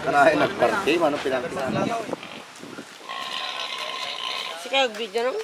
Kanahin nagparty, manong pinagkilala. Sige, video nung.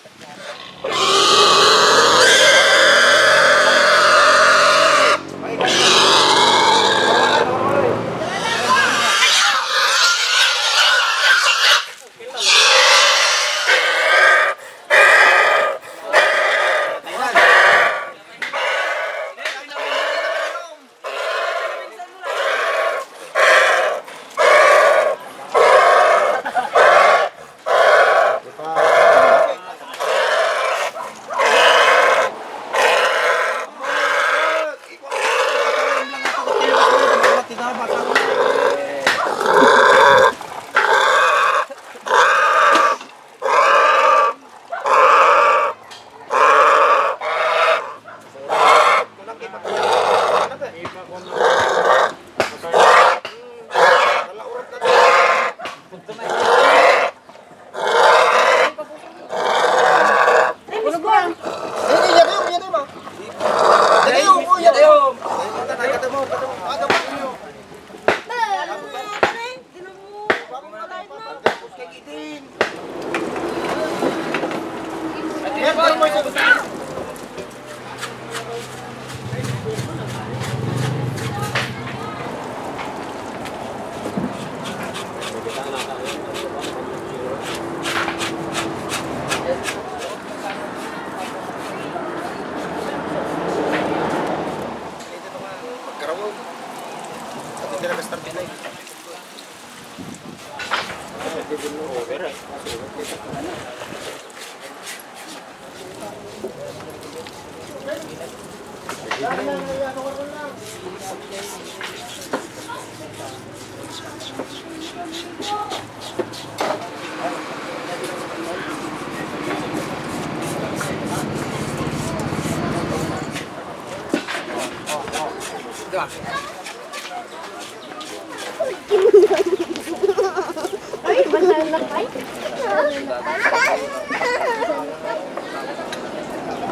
Ay, masanak ay.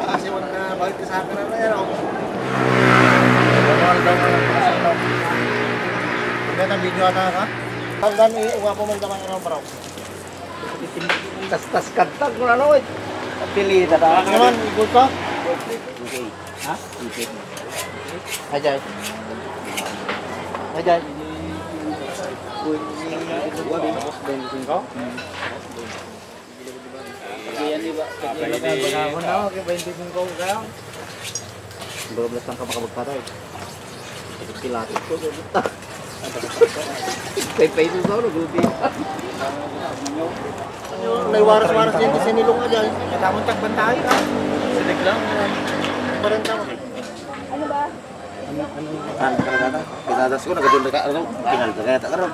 Kasi wala na balik ka sa akin na yan. Kaya video ata ka? Hanggang iuwa po mong damang ano bro. Tas kantag mo na no. Pili na ta. Naman, good ka? Okay. Ha? Okay. Ajay. Ajay. Berbelas lang ka makabagpatay. Pilatis ko. Pay itu daw no gulpi. May waras-waras din sa nilong aja. Katamon tag bantay ka. Sinig lang. Parang tama. Ano ba? Ano ka? Pinadas ko nagadun ka ano? Pinal ka kaya ta karon.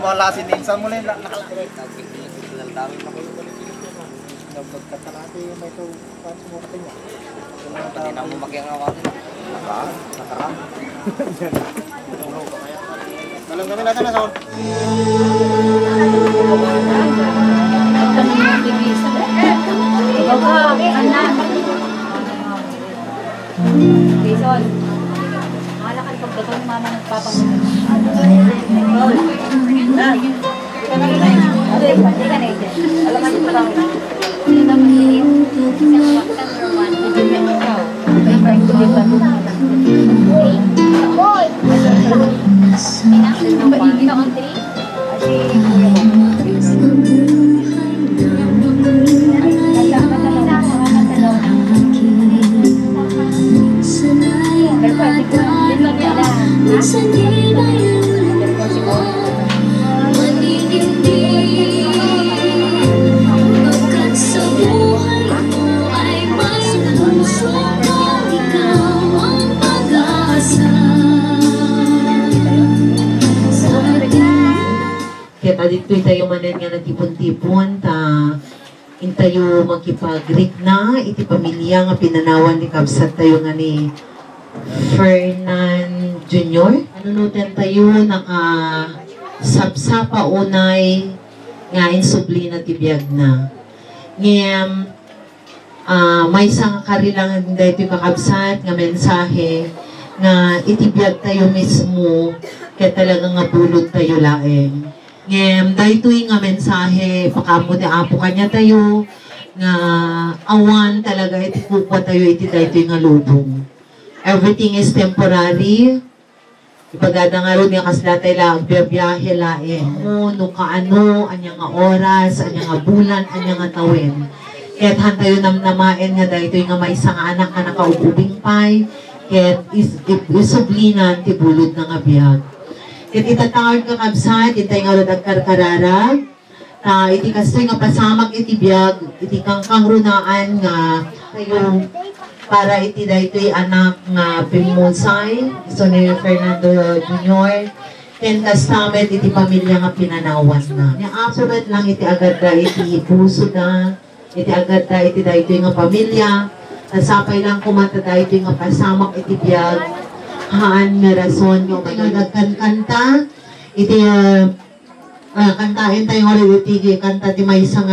Wala si Ninsan mo na nakalagay. Nagkatarati may ito pasumukin niya. Hindi na umakyang awatin. Nakarang. Dalang kami natin na sound. Jason, malakad pagkatong mama nagpapangunan. Kaya dito tayo manan nga natipon-tipon ta intayo magkipag-greet na iti pamilya nga pinanawan ni Kabsat tayo nga ni Fernan Jr. Nanunutan tayo naka sapsapa unay nga insubli na tibiyag na. Ngayam, may isang karilangan dito kakabsat nga mensahe nga itibiyag tayo mismo kaya talaga nga bulod tayo laeng. Ngayam, dito nga mensahe pakamo ni Apo kanya tayo nga awan talaga iti kupwa tayo iti dito nga lubong. Everything is temporary. Ipagada nga rin yung kaslatay lang, biyahe laing. No kaano, anya nga oras, anya nga bulan, anya nga tawin. Kaya't hantayo namnamain nga dahil ito yung nga may isang anak na nakaububing pay. Kaya't isublinan, tibulod na nga biyag. Kaya't itatawag ka kabsat, itay nga rin agkarkararag. Iti kastoy nga pasamag iti biyag, iti kangkang runaan nga tayo para iti daytoy anak nga pimusay, so ni Fernando Jr. Ken kastamet iti pamilya nga pinanawan na. Ni absolute lang iti agad da iti puso na, iti agad da iti daytoy nga pamilya. Nasapay lang kumanta daytoy nga pasamak iti biyag. Haan nga rason yung mga nagkankanta, iti kantain tayo nga rin iti kanta di may isang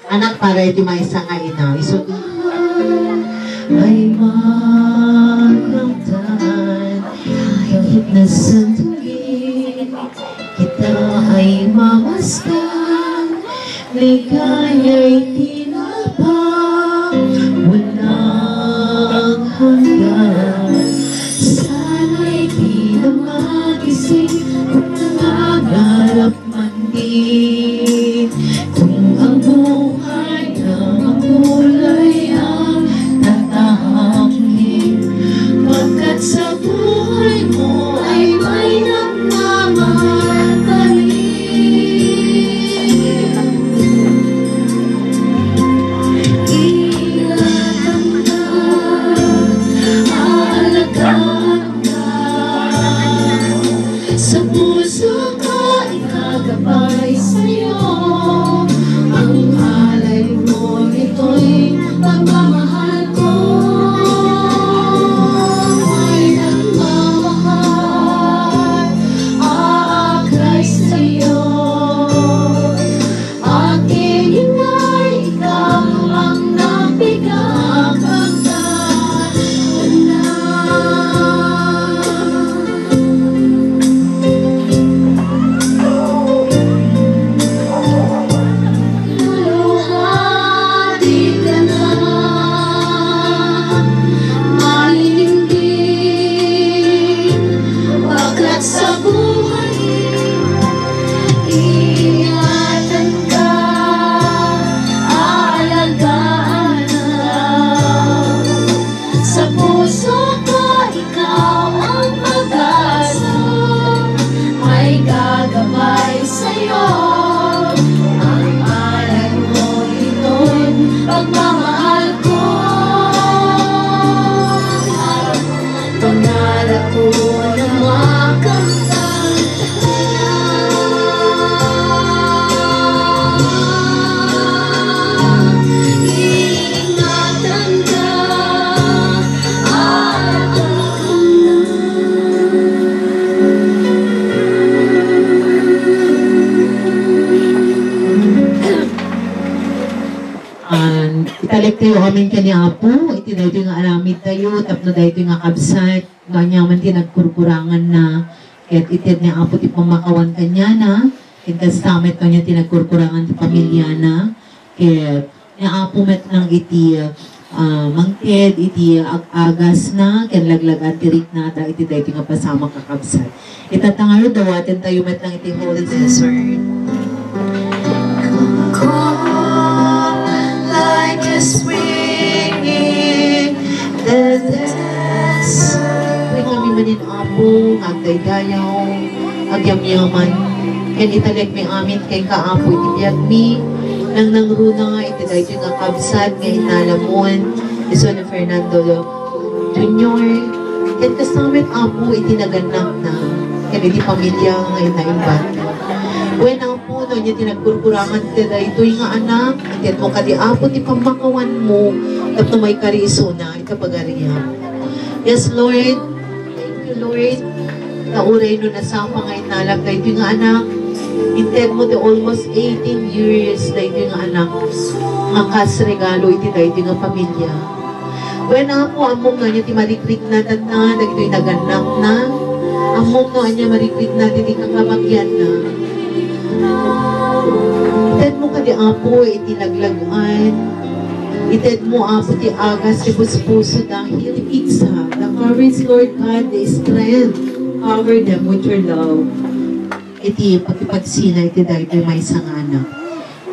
anak para iti may isang ina. So, ay makamtan kahit nasandugin kita ay mamasdan ligaya'y tinapang walang hanggan sana'y di na magising kung nangangarap man din kung ang buhay na makulay ang tatahangin pagkat sa buhay mo ay may nagmamahal pa rin. Ingatan ka, aalagaan ka, sa puso ko ikagabay sa'yo. Ang alay mo ito'y pagmamahal ko. May nagmamahal, aaklay sa'yo. Aking inay, ikaw ang napigagagdan na. Luluhati ka na, maniningin, baklat sa buhay. Ingatan ka, aalagaan lang. Sa puso ko, ikaw ang pag-asa. May gagabay sa'yo. Ang alay mo ito'y pagmamahal ko. Pangarap ko na makamtan. Ingatan ka, aalagaan italik tayo amin kanya Apo, iti dahito nga alamid tayo, tapno dahito nga kabsat, ganyan man tinagkurkurangan na, kaya't itid niya Apo ti pamakawan kanya na, kastamet kanya tinagkurkurangan ti pamilya na, kaya't niya Apo met lang iti mangked, iti agas na, kaya laglagan tirik na, iti dahito nga pasama kakabsat. Itatangaro dawatin tayo met lang iti Holy Desert. Like a spring in the dance. Kaya kami manin Apo, agday-dayaw, agyam-yaman. Kaya italik mi amin kay kaapo itibiyag mi. Nang nangruna nga iti dahito nga kabsat nga inalamon. Iso ni Fernando Jr. Kaya kasamit Apo itinaganap na. Kaya di pamilya nga inaimbat. When Apo no niya tinagkurkurangan ti daytoy nga anak, ket mo kadi apo ti pamakawan mo, tapno may kariso na ikapagariya. Yes, Lord. Thank you, Lord. Nauray no nasama nga inalag daytoy nga anak. Inted mo ti almost 18 years daytoy nga anak. Nga kas regalo iti daytoy nga pamilya. When apo among nga niya ti marikrik na tata, dagitoy naganak na. Among no anya marikrik na ti kakabakyan na. Ited mo kadi apo iti laglaguan. Ited mo apo ti agas ti puspuso dahil itsa. The courage, Lord God, the strength. Cover them with your love. Iti pagkipagsina iti dahil may sangana.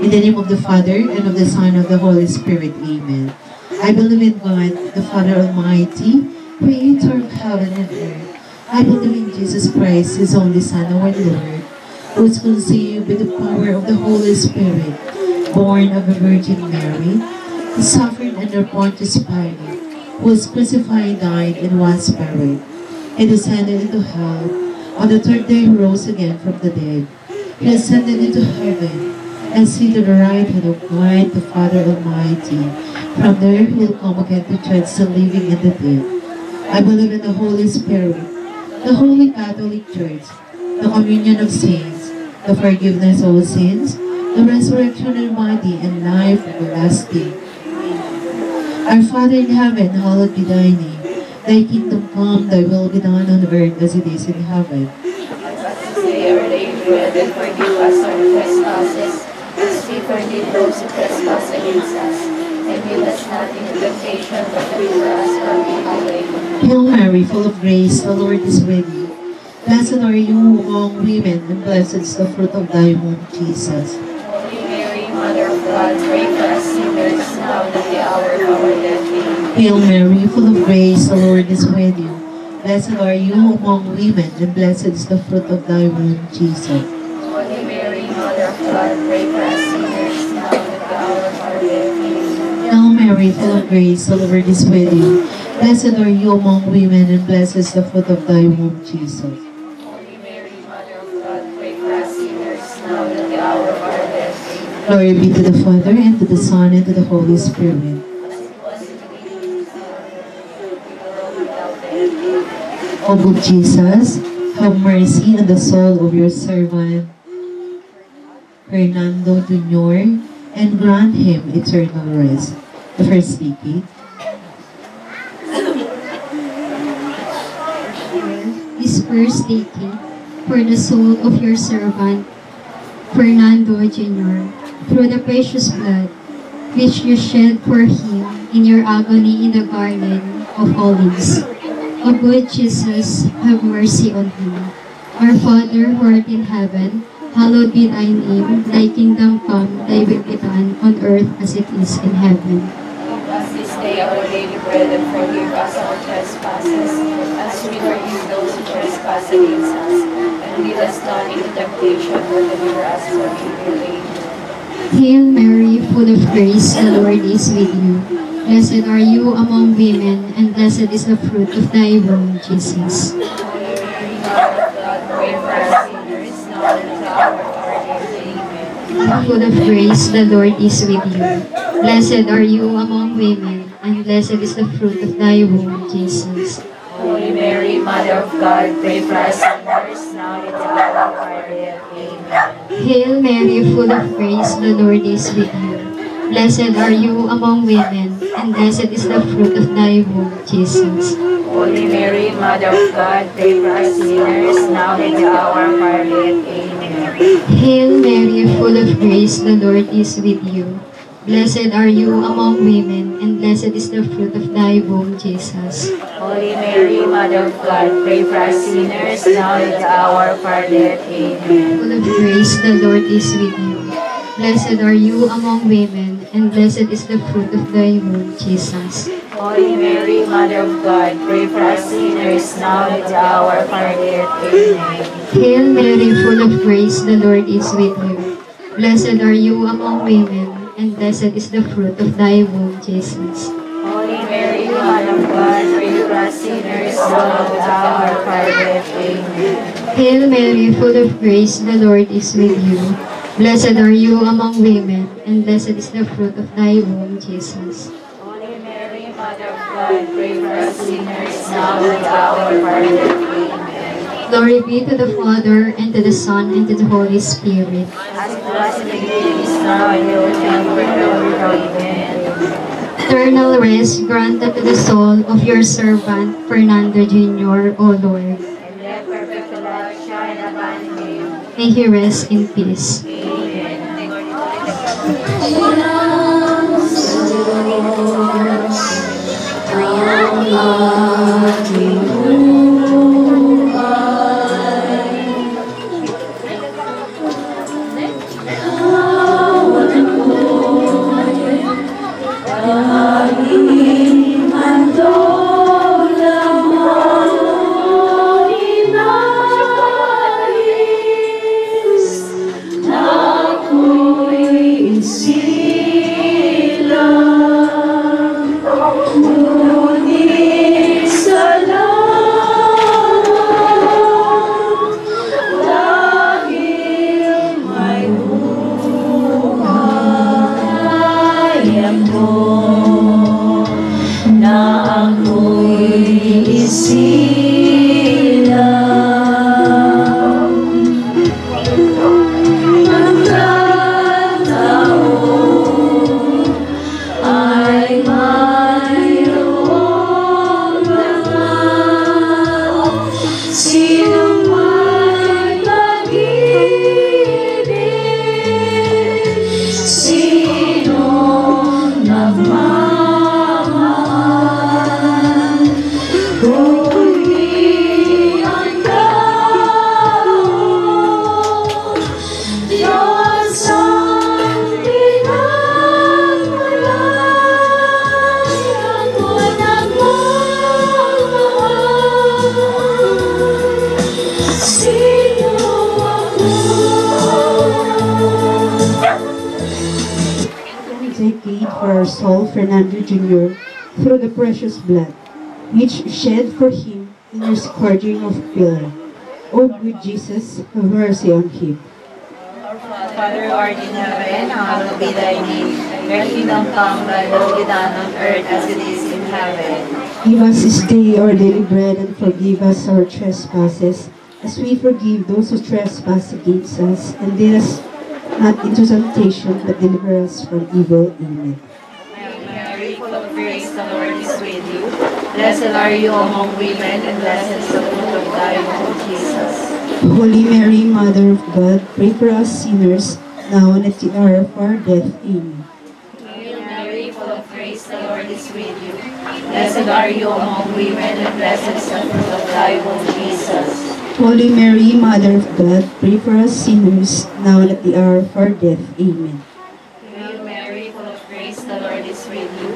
In the name of the Father, and of the Son, and of the Holy Spirit. Amen. I believe in God, the Father Almighty, Creator of heaven and earth. I believe in Jesus Christ, His only Son, our Lord, who was conceived with the power of the Holy Spirit, born of the Virgin Mary, who suffered under Pontius Pilate, who was crucified, died, and was buried. He descended into hell. On the third day he rose again from the dead. He ascended into heaven, and seated at the right hand of God, the Father Almighty. From there he will come again to judge the living and the dead. I believe in the Holy Spirit, the Holy Catholic Church, the communion of saints, the forgiveness of sins, the resurrection of the body, and life everlasting. Our Father in heaven, hallowed be thy name. Thy kingdom come, thy will be done on earth as it is in heaven. Say our daily bread and forgive us our trespasses, as we forgive those who trespass against us. And lead us not into temptation, but deliver us from evil. Hail Mary, full of grace, the Lord is with you. Blessed are you among women, and blessed is the fruit of thy womb, Jesus. Holy Mary, Mother of God, pray for us sinners, now and at the hour of our death. Amen. Hail Mary, full of grace, the Lord is with you. Blessed are you among women, and blessed is the fruit of thy womb, Jesus. Holy Mary, Mother of God, pray for us sinners, now and at the hour of our death. Amen. Hail Mary, full of grace, the Lord is with you. Blessed are you among women, and blessed is the fruit of thy womb, Jesus. Holy Mary, Mother of God, pray for us sinners, now and at the hour of our death. Amen. Glory be to the Father, and to the Son, and to the Holy Spirit. O good Jesus, have mercy on the soul of your servant Fernando Jr. and grant him eternal rest. The first decade is first decade for the soul of your servant Fernando Jr. through the precious blood which you shed for him in your agony in the Garden of Olives. O good Jesus, have mercy on him. Our Father who art in heaven, hallowed be thy name. Thy kingdom come, thy will be done on earth as it is in heaven. Give us this day our daily bread, and forgive us our trespasses, as we forgive those who trespass against us. And lead us not into temptation, but deliver us from evil. Amen. Hail Mary, full of grace, the Lord is with you. Blessed are you among women, and blessed is the fruit of thy womb, Jesus. Holy Mary, Mother of God, pray for us sinners, now and at the hour of our death. Amen. Full of grace, the Lord is with you. Blessed are you among women, and blessed is the fruit of thy womb, Jesus. Holy Mary, Mother of God, pray for us sinners, now and at the hour of our death. Amen. Hail Mary, full of grace, the Lord is with you. Blessed are you among women, and blessed is the fruit of thy womb, Jesus. Holy Mary, Mother of God, pray for us sinners, now and at the hour of our death. Amen. Hail Mary, full of grace, the Lord is with you. Blessed are you among women, and blessed is the fruit of thy womb, Jesus. Holy Mary, Mother of God, pray for us sinners, now and at the hour of our death. Amen. Full of grace, the Lord is with you. Blessed are you among women, and blessed is the fruit of thy womb, Jesus. Holy Mary, Mother of God, pray for us sinners, now and at the hour of our death. Amen. Hail Mary, full of grace, the Lord is with you. Blessed are you among women, and blessed is the fruit of thy womb, Jesus. Holy Mary, Mother of God, pray for us sinners, now and at the hour of our death. Amen. Hail Mary, full of grace, the Lord is with you. Blessed are you among women, and blessed is the fruit of thy womb, Jesus. Holy Mary, Mother of God, pray for us sinners now and at the hour of our death. Amen. Glory be to the Father, and to the Son, and to the Holy Spirit. As it was in the beginning, is now, and will be forever. Amen. Eternal rest grant unto the soul of your servant, Fernando Jr., O Lord. And let perpetual light shine upon him. May he rest in peace. For our soul, Fernando Jr., through the precious blood, which shed for him in your scourging of pillar. O good Jesus, have mercy on him. Father who art in heaven, hallowed be thy name. Thy kingdom come, thy will be done on earth as it is in heaven. Give us this day our daily bread, and forgive us our trespasses, as we forgive those who trespass against us. And lead us not into temptation, but deliver us from evil. Amen. Hail Mary, full of grace, the Lord is with you. Blessed are you among women, and blessed is the fruit of thy womb, Jesus. Holy Mary, Mother of God, pray for us sinners, now and at the hour of our death. Amen. Hail Mary, full of grace, the Lord is with you. Blessed are you among women, and blessed is the fruit of thy womb, Jesus. Holy Mary, Mother of God, pray for us sinners, now and at the hour of our death. Amen. Hail Mary, full of grace, the Lord is with you.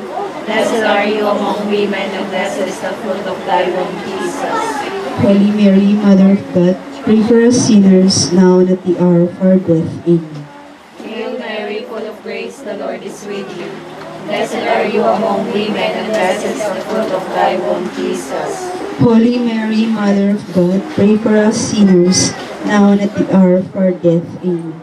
Blessed are you among women, and blessed is the fruit of thy womb, Jesus. Holy Mary, Mother of God, pray for us sinners, now and at the hour of our death. Amen. Hail Mary, full of grace, the Lord is with you. Blessed are you among women, and blessed is the fruit of thy womb, Jesus. Holy Mary, Mother of God, pray for us sinners, now and at the hour of our death. Amen.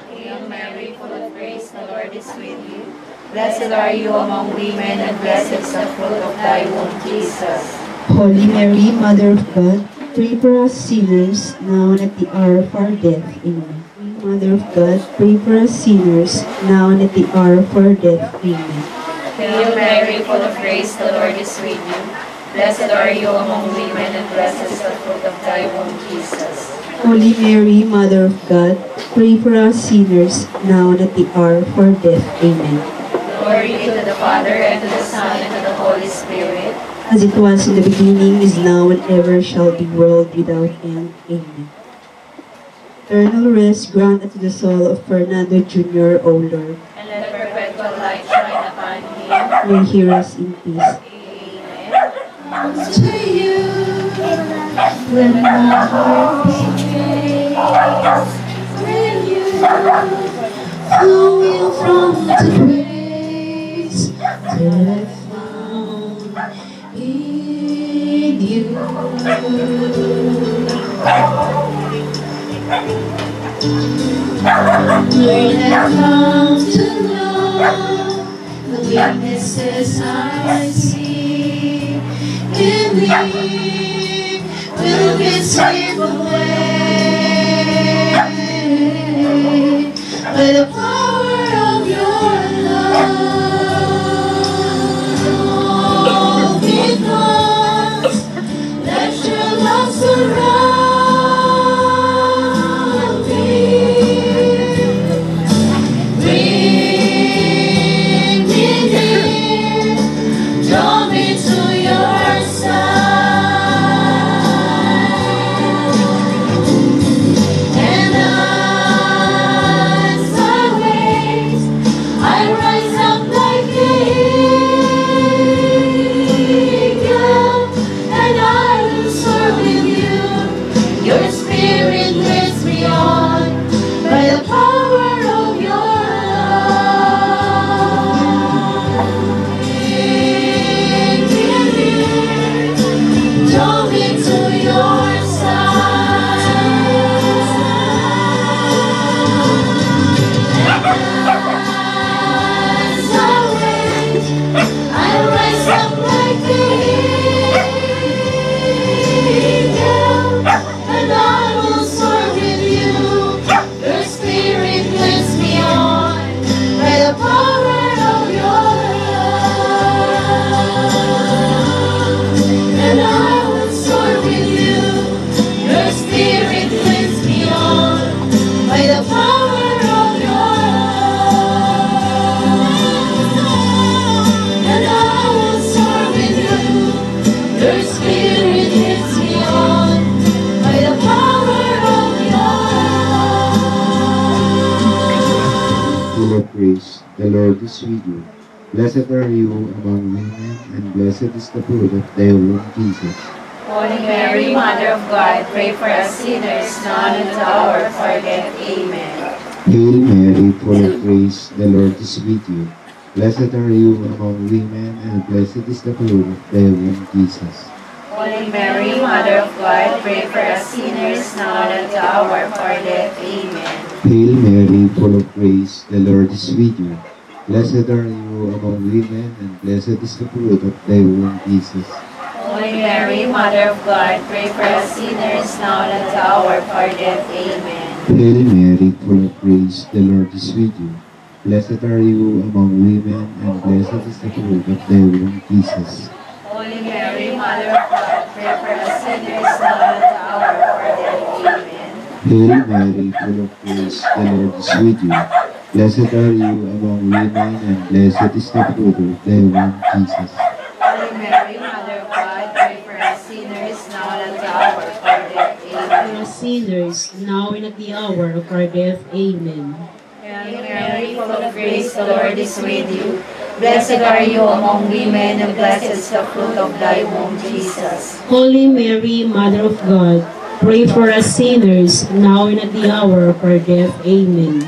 Hail Mary, full of grace, the Lord is with you. Blessed are you among women, and blessed is the fruit of thy womb, Jesus. Holy Mary, Mother of God, pray for us sinners, now and at the hour of our death. Amen. Mother of God, pray for us sinners, now and at the hour of our death. Amen. Hail Mary, full of grace, the Lord is with you. Blessed are you among women, and blessed is the fruit of thy womb, Jesus. Holy Mary, Mother of God, pray for us sinners, now and at the hour of our death. Amen. Glory be to the Father, and to the Son, and to the Holy Spirit. As it was in the beginning, is now, and ever shall be, world without end. Amen. Eternal rest grant unto the soul of Fernando Jr., O Lord. And let perpetual light shine upon him. May he rest in peace. Amen. To you, when my heart betrays, when you flowing from the grace that I found in you. Lord, I've come to know the weaknesses I see in me will be stripped away by the power of your love. Because let your love surround me. Bring me near, draw me to your side, and as I wait, I rise up like eagle, and I will soar with you. Your spirit leads me on by the power of your love. Bring me near, draw me to your side, and as I wait, I rise up like eagle, and I will soar with you. Your spirit leads me on by the power of your love, and I will soar with you. Your spirit leads me on by the power of your love, and I will soar with you. Your spirit leads me on by the power of your love. Full of grace, the Lord is with you. Blessed are you among women, and blessed is the fruit of thy womb, Jesus. Holy Mary, Mother of God, pray for us sinners now and at the hour of our death. Amen. Hail Mary, full of grace, the Lord is with you. Blessed are you among women, and blessed is the fruit of thy womb, Jesus. Holy Mary, Mother of God, pray for us sinners now and at the hour of our death. Amen. Hail Mary, full of grace, the Lord is with you. Blessed are you among women, and blessed is the fruit of thy womb, Jesus. Holy Mary, Mother of God, pray for us sinners now and at the hour of our death. Amen. Hail Mary, full of grace, the Lord is with you. Blessed are you among women, and blessed is the fruit of thy womb, Jesus. Holy Mary, Mother of God, pray for us sinners now and at the hour of our death. Amen. Hail Mary, full of grace, the Lord is with you. Blessed are you among women, and blessed is the fruit of thy womb, Jesus. Holy Mary, Mother of God, pray for us sinners now and at the hour of our death. Amen. For us sinners, now and at the hour of our death. Amen. Hail Mary, full of grace, the Lord is with you. Blessed are you among women, and blessed is the fruit of thy womb, Jesus. Holy Mary, Mother of God, pray for us sinners, now and at the hour of our death. Amen.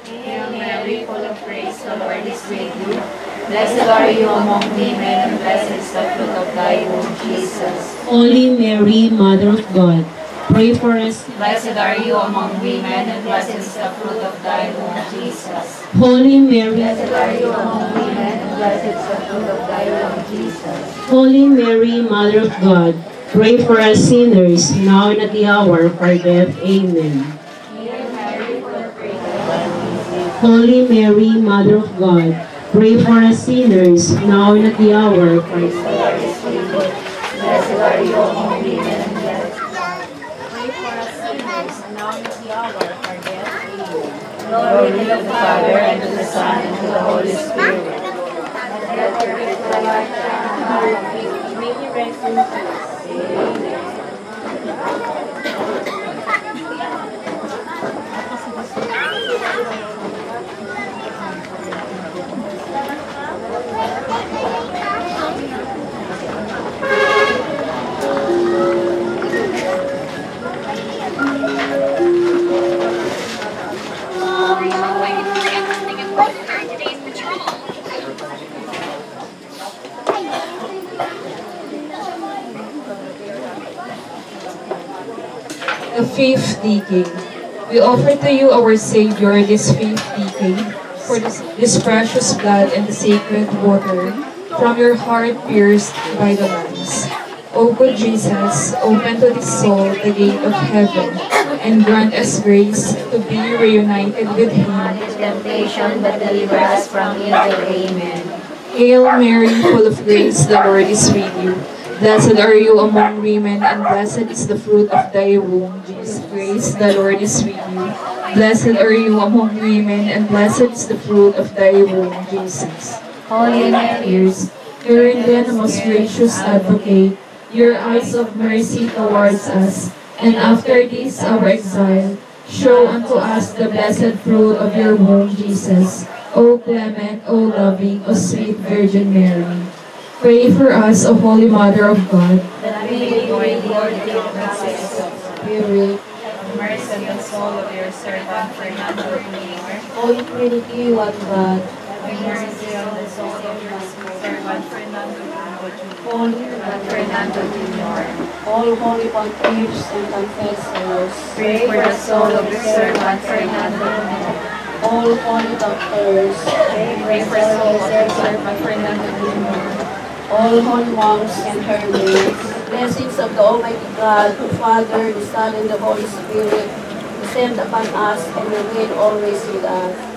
Hail Mary, full of grace, the Lord is with you. Blessed are you among women, and blessed is the fruit of thy womb, Jesus. Holy Mary, Mother of God, pray for us. Blessed are you among women, and blessed is the fruit of thy womb, Jesus. Holy Mary, Blessed are you among women, and blessed is the fruit of thy womb, Jesus. Holy Mary, Mother of God, pray for us sinners, now and at the hour of our death. Amen. Hail Mary, full of grace, the Lord is with you. Holy Mary, Mother of God, pray for us sinners, now and at the hour of our The Lord is with you. Blessed are you among women, and blessed. Glory to the Father, and to the Son, and to the Holy Spirit. Let your light shine on our feet. May He rest in peace. Amen. The fifth decade. We offer to you, our Savior, this faith decade, for this precious blood and the sacred water from your heart pierced by the lance. O good Jesus, open to this soul the gate of heaven, and grant us grace to be reunited with Him. Temptation, but deliver us from evil. Amen. Hail Mary, full of grace, the Lord is with you. Blessed are you among women, and blessed is the fruit of thy womb, Jesus. Grace, the Lord is with you. Blessed are you among women, and blessed is the fruit of thy womb, Jesus. Holy Mary, Herein then, most gracious Advocate, your eyes of mercy towards us, and after this our exile, show unto us the blessed fruit of your womb, Jesus. O clement, O loving, O sweet Virgin Mary. Pray for us, O Holy Mother of God, that we may be worthy of the Spirit, mercy on the soul of your servant Fernando Jr. Holy Trinity, one God. Mercy on the soul of your servant Fernando Jr. Holy Fernando Jr. all holy pontiffs and confessors. Pray for the soul of your servant Fernando Jr. All holy doctors. Pray for the soul of your servant Fernando Jr. All holy monks and hermits. Blessings of the Almighty God, the Father, the Son, and the Holy Spirit, descend upon us and remain always with us.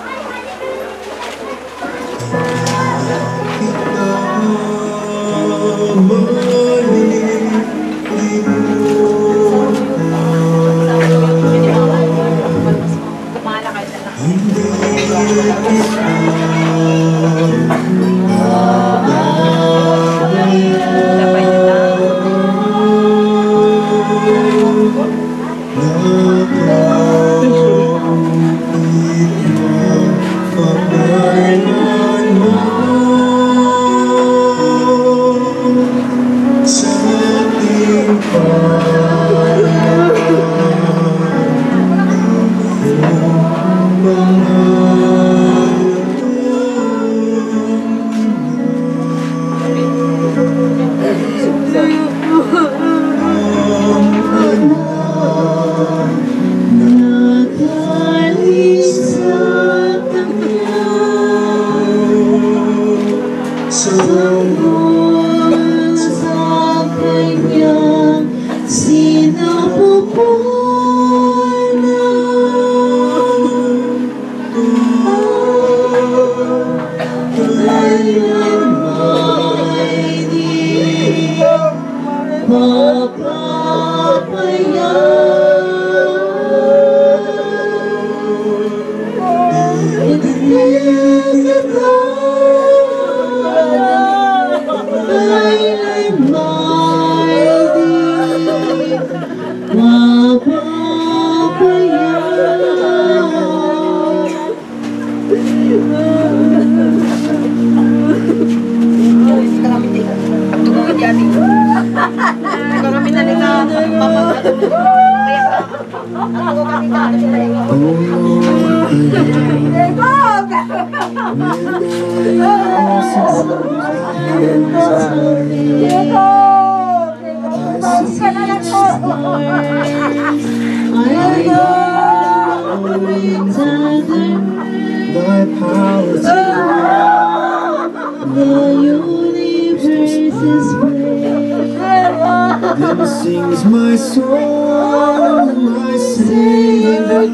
Sings my soul, my Savior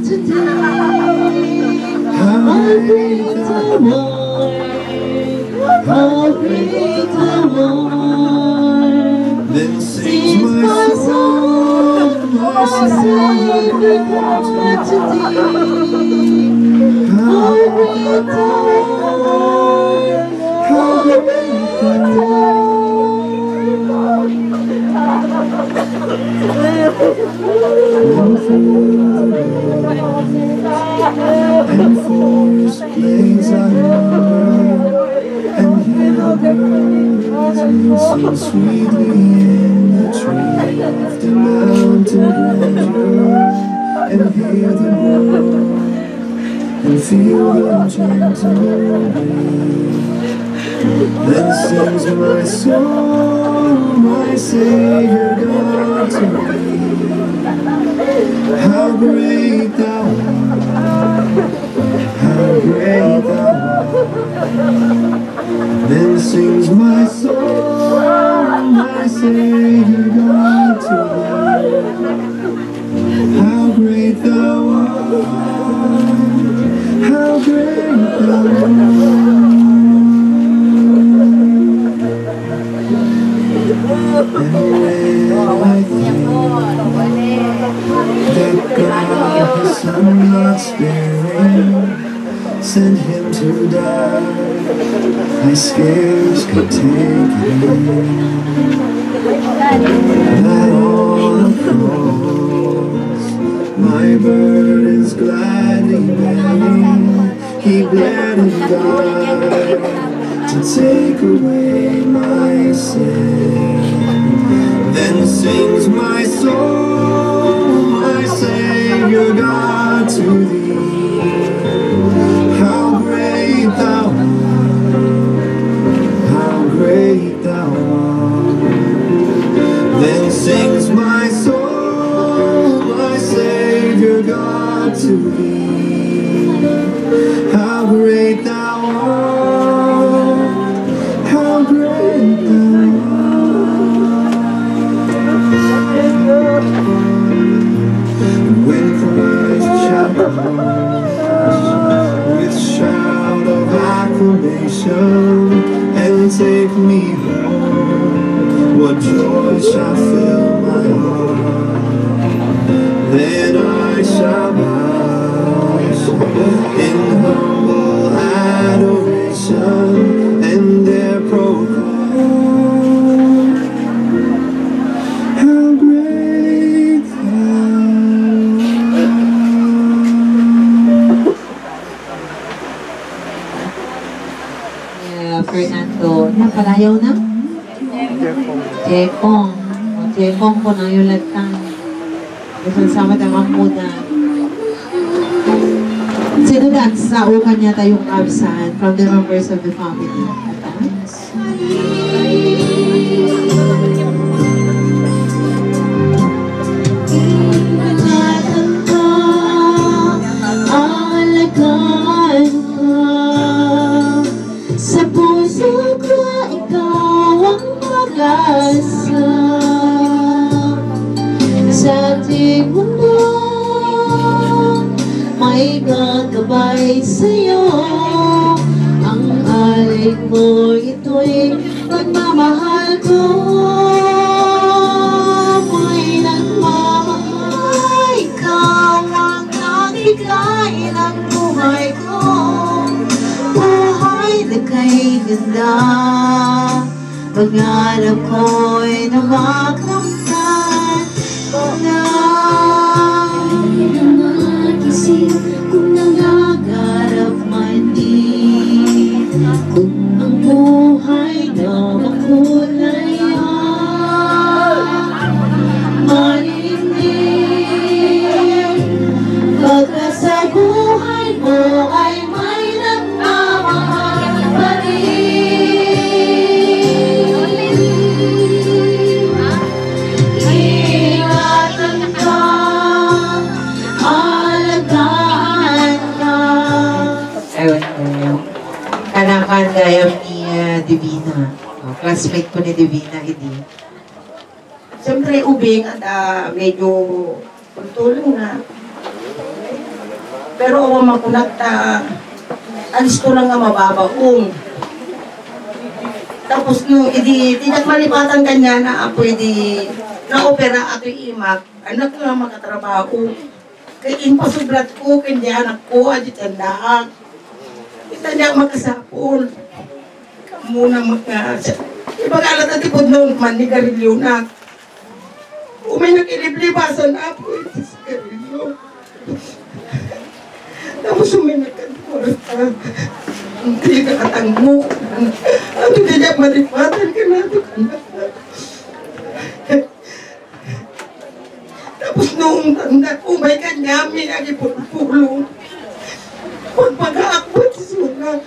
today. How great thou art, how great thou art. Then sings my soul, my Savior today. How great thou art, how great thou art. And forest plains I hunger, and hear the birds sing sweetly in the tree of the mountain grandeur, and hear the roar, and feel the gentle breeze. Then sings my soul, my Savior God to me. How great thou art, how great thou art. Then sings my soul, my Savior God to thee. How great thou art, how great thou art. And when I think that God, His Son not sparing, sent Him to die, I scarce could take it in. That on the cross, my burdens gladly bearing, He bled and died to take away my sin. Then sings my soul, my Savior God to thee. How great thou art, how great thou art. Then sings my soul, my Savior God to thee. How great thou art, how great thou art. When Christ shall come with shout of acclamation and take me home, what joy shall fill my heart? Then I shall bow in humble adoration and there proclaim how great thou art. Fernando, napalayaw na? Jepong. Jepong po na yung latang. Sama tamang muna. Sino dance sa ukan niya tayong absent from the members of the family? Alagaan ka sa puso ko, ikaw ang pag-asa. Sa ating mundo, may gagabay sa'yo. Ang alay mo, ito'y pagmamahal ko. May nagmamahal, ikaw ang nagbigay ng buhay ko. Buhay na kay ganda, pangarap ko'y namakramtan. Kung nangagarap man din, kung ang buhay na makulay manindig, pagka sa buhay mo ay may nagmamahal pa rin. Ingatan ka, Kanakanda ni Divina. Classmate ko ni Divina, Edi. Siyempre, ubing at medyo tulong na. Pero awa makunat, alis ko lang nga mababaong. Tapos nung tidak malipatan kanya na ako na-opera ako imak, anak nga makatrabaho. Kaya impasublat ko, kanya anak ko, adit ang dahag. Kita niya makasapol. Muna ibagalat at ipod noon man ni Garilyo na. Umay nag-iliblibasan na po ito si Garilyo. Tapos umay nagkatporta. Hindi nakatangmo. Ang tidak malipatan ka na ito. Tapos noong tanda, umay kanya, may nagipulpulong. Pagpag-aakbot si Suna.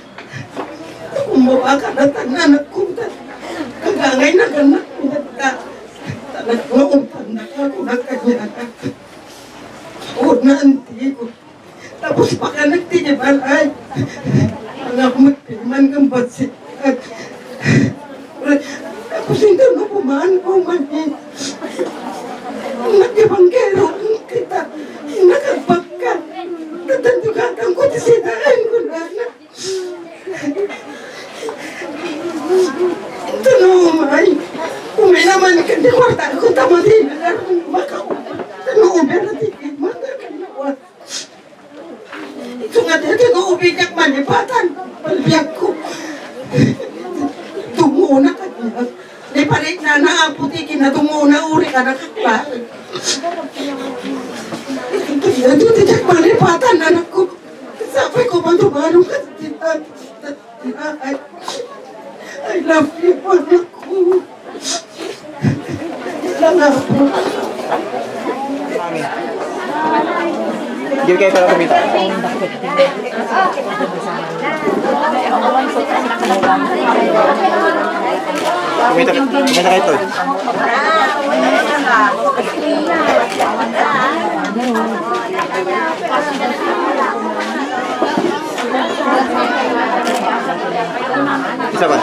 Kumbawa ka na tanan at kuntat. Kagangay na kuntat ka. Talag noong tanda ka, kunat ka niya ka. Huwag na anti ko. Tapos baka nagtiniban ay mga magtiman kang batsit. Tapos hindi mo pumahan. Nagkibanggero kita. Nakagpagka. Natandugatan ko di sinaan ko na. Ito na umay. Umay naman ka di kwarta ko tama din. Ano umay na tigit man na kanawa. Ito nga dito ko ubiyak manipatan. Palbiyak ko. Tunguna ka niya. Di palit na naaputikin na tunguna uri ka na kakla. Ito tiyak manipatan anak ko. Sabi ko mantumanong ka tiyan. I love you, anak ko. Ilang ako. Give kayo para kumita. Kumita kayo ito. Isa ba?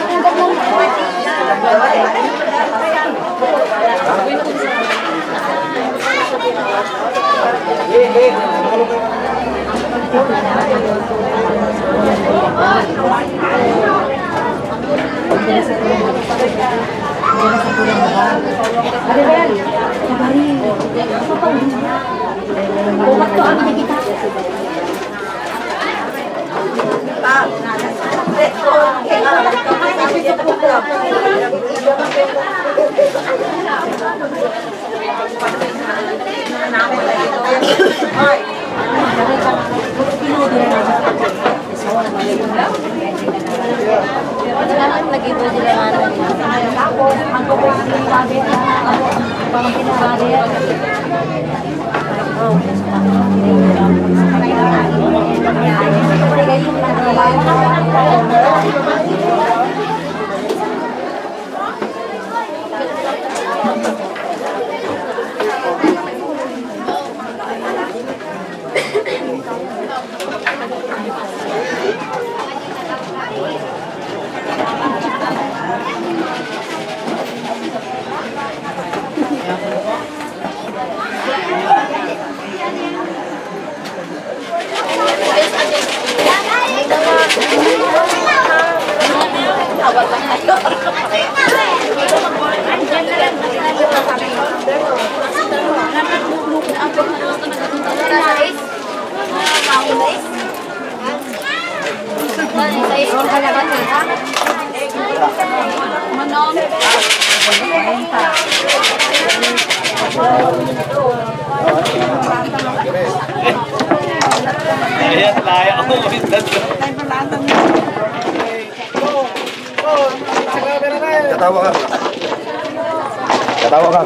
Katawa ka. Katawa ka.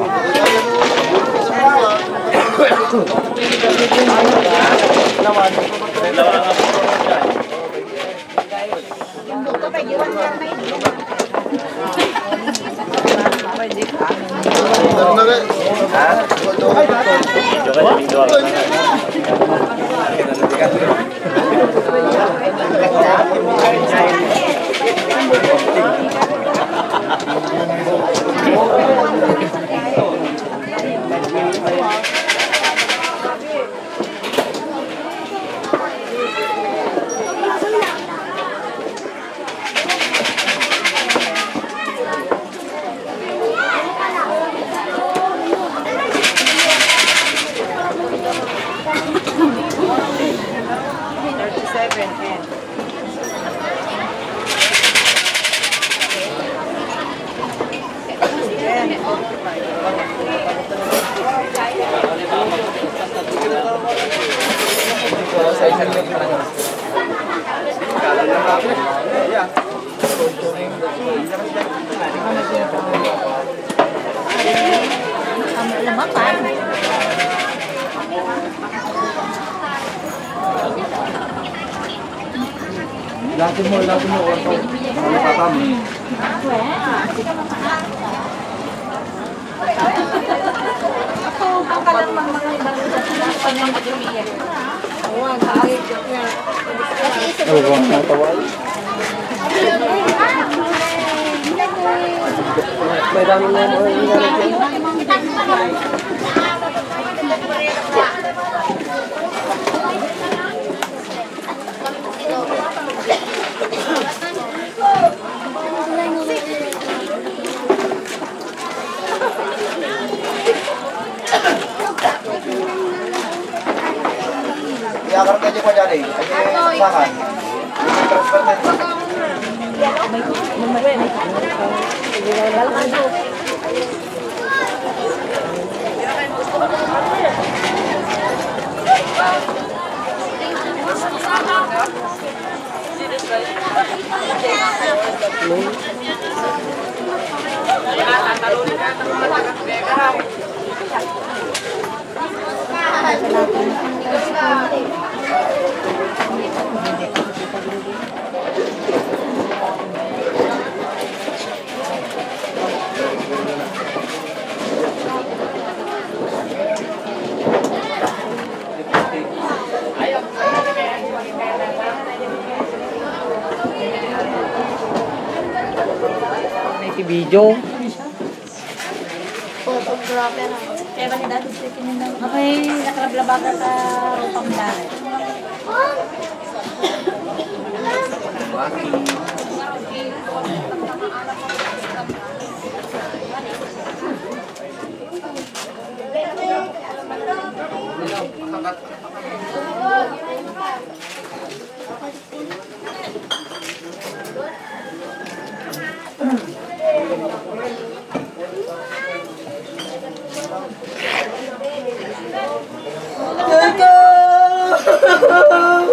Latin mo, orto. Patam. Ako, baka lang mga ibang Ano ba? Natawal? May dami na Iakar ka dyan pa dyan eh. Ay, saksakan. Video. Photographer ako. Kaya ba ni dati siya kinindang? Okay, nakalablabaga sa pamilari.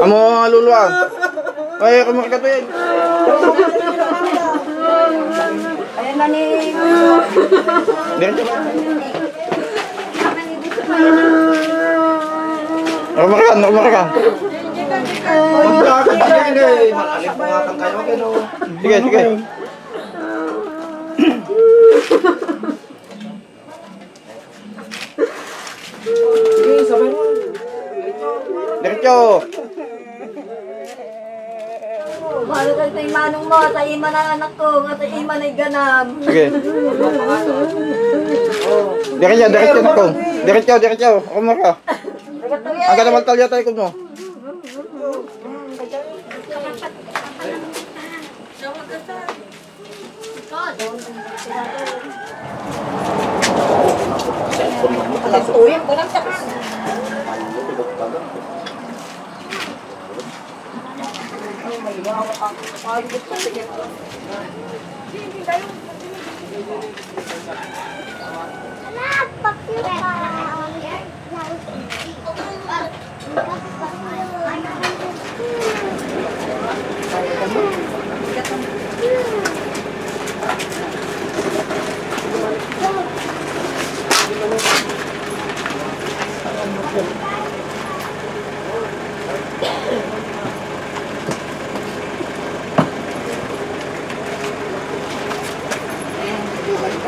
Amo luluan. Ay, kumakain ka to yan. Ayan na ni... Diretso ba? Kumakain, kumakain. Magkakain ka hindi. Malimpungatan kayo. Sige, sige. Sige, sabay mo. Diretso. Mahal ka sa imanong mo, sa iman ang anak ko, nga sa iman ay ganam. Sige. Diretso, diretso na ko. Diretso, diretso. Kumaka. Agad naman talya tayo mo. Uyang ko lang sa...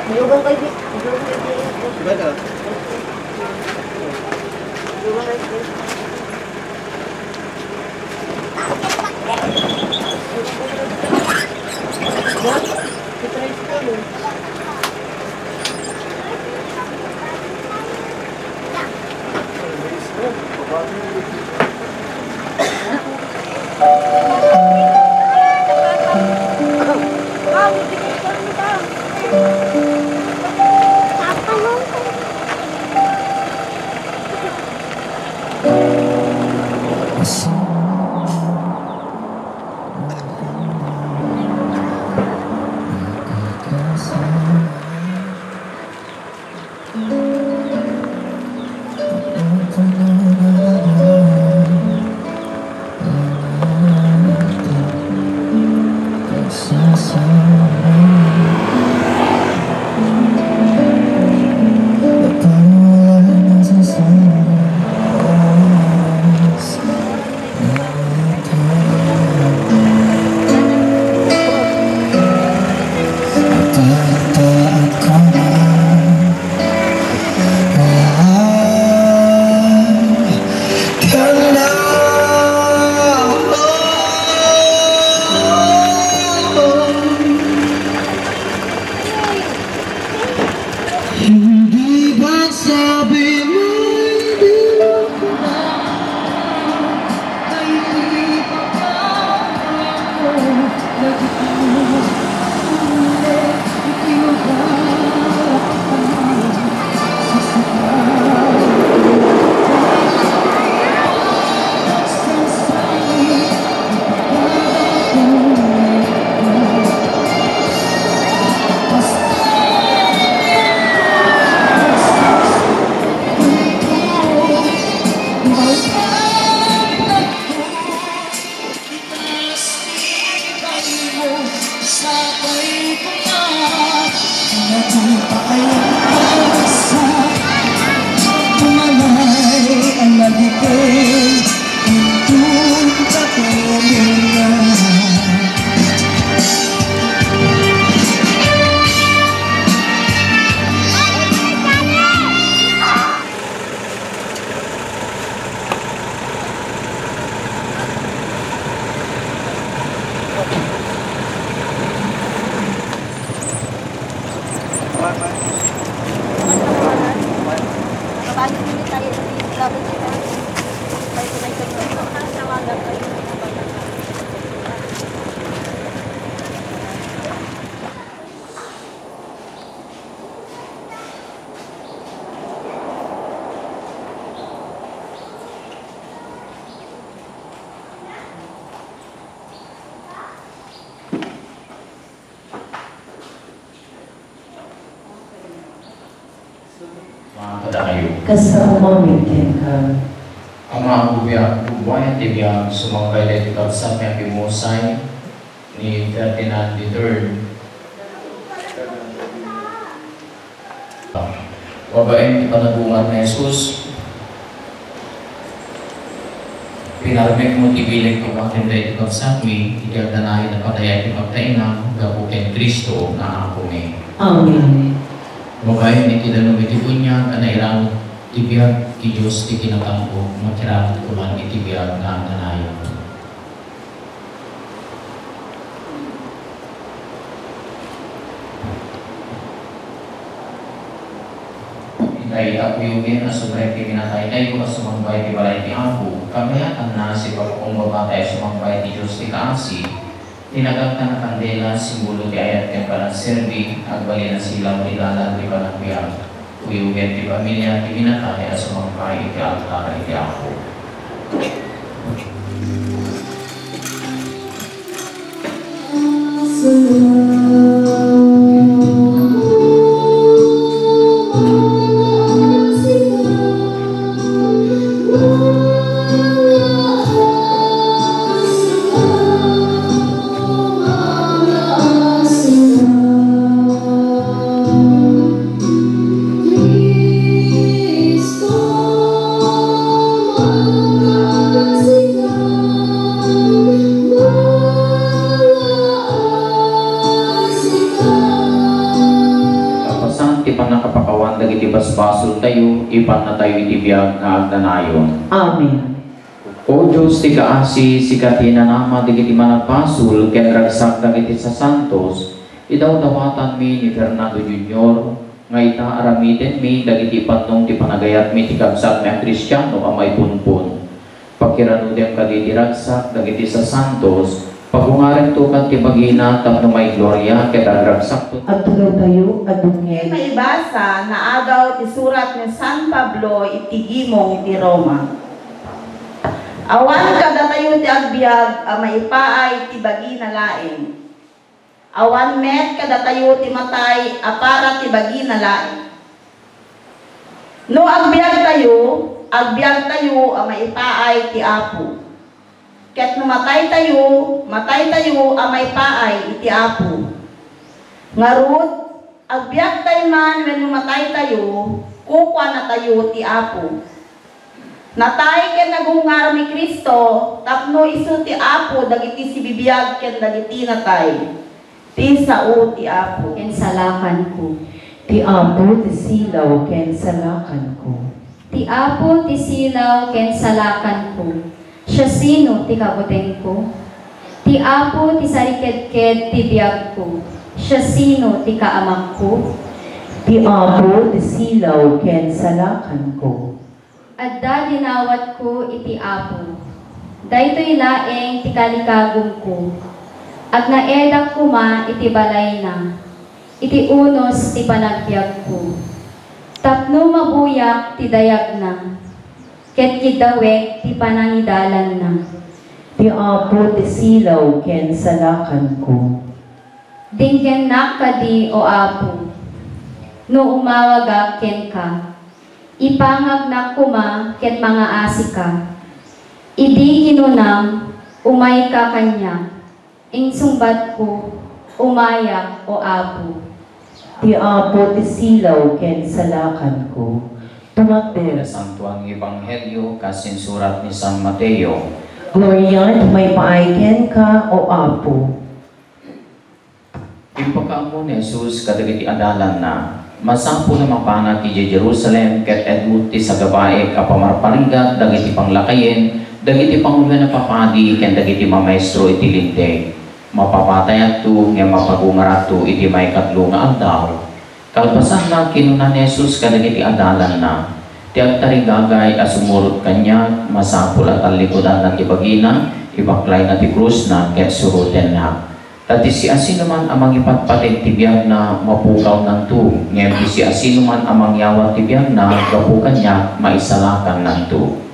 Mayroon kayo dito. Gimana? Thank you. Hindi ba't sabi mo hindi ako na ay hindi pa ako nagtutulog ulit ikaw ba kasama mitin ka. Ang mga bubuhayan tibiyang sumangkay dito sa mga pimusay ni Ferdinand III. Babaeng ipanagungan ni Jesus, pinarmik mo tibilig ko bakit dito sa amin, igagdanahin na padayay ipagtainang gabukin Kristo na ako ni. Amen. Babaeng itinanong itibunya ka na ilang tibiyag ki Diyos ti kinatampo, makiramat ko man itibiyag na ang nanayon. Itay ako yugin na sobrang kiminatay tayo at sumangbay ti balay ti Apo, kamayatan na si Pagkong babatay sumangbay ti Diyos ti kaasi, tinagag na kandela, simbolo ti ayat kaya palang serbi, agbali na silang nilalan di panagbiag. Uyugan di pamilya, di binatay at sumangkay iti altar iti Apo. Basol tayo, ipan na tayo itibiyag na agdanayon. Amen. O Diyos, ti kaasi, sikati na nama, digiti managpasol, ken ragsak dagiti sa santos, idaw-dawatan mi ni Fernando Jr., nga ita aramiden mi, dagiti patnong ti panagayat mi, ti kabsat mi ang Kristiyano, amay punpun. Pagkirano din kaditi ragsak, dagiti sa santos, pagungaren to kan ti bagina, tapno may gloria, ket ragsak to. At tugaw tayo, at dungay. May basa na agaw ti surat ni San Pablo itigimong ti Roma. Awan kada tayo ti agbiag maipaay ti bagi na lain. Awan met kada tayo ti matay para ti bagi na lain. No agbiag tayo maipaay ti Apo. Ket matay tayo maipaay iti Apo. Ngarud agbiag tayo man when matay tayo, kukwa na tayo ti Apo. Natay ken nagungar ni Kristo, tapno isu ti Apo dagiti si bibiyag ken dagiti natay. Ti sao ti Apo ken salakan ko. Ti Apo ti silaw ken salakan ko. Ti Apo ti silaw ken salakan ko. Siya sino ti kabuteng ko? Ti Apo ti sariked-ked ti biyag ko. Siya sino ti kaamak ko? Ti Apo ti silaw ken salakan ko. Adda dinawat ko iti Apo. Daytoy laeng ti kalikagom ko. Ag naedak ko ma iti balay na. Iti unos ti panagbiag ko. Tapno mabuyak ti dayag na. Ket kidawek ti panangidalan na. Ti Apo ti silaw ken salakan ko. Dinggen na kadi o Apo. No umawag ken ka. Ipangag na kuma ket mga asika. Idi ginunam, umay ka kanya. Ingsungbat ko, umayak o Apo. Ti Apo ti silaw ken salakan ko. Tumakbo. Santuang Ebanghelyo kasing surat ni San Mateo. Gloria may paaiken ka o Apo. Impakaamo ni Jesus kadagiti adalan na masapo na mapana ti Jerusalem ket edut ti sa gabae kapamarparigat dagiti panglakayen dagiti pangulo na papadi ken dagiti mamaestro iti linteg mapapatay adto nga mapagungaradto iti may katlo nga aldaw kalpasan na kinunan ni Jesus kadagiti adalan na ti agtarigagay a sumurot kanya masapol at talikodan na ti bagina ibaklay na ti krus na ket suruten na. Tati si asino man amang ipatpatid tibiyag na mapukaw ng tu. Ngayon si asino man amang yawat tibiyag na kapukan niya maisalakan ng tu.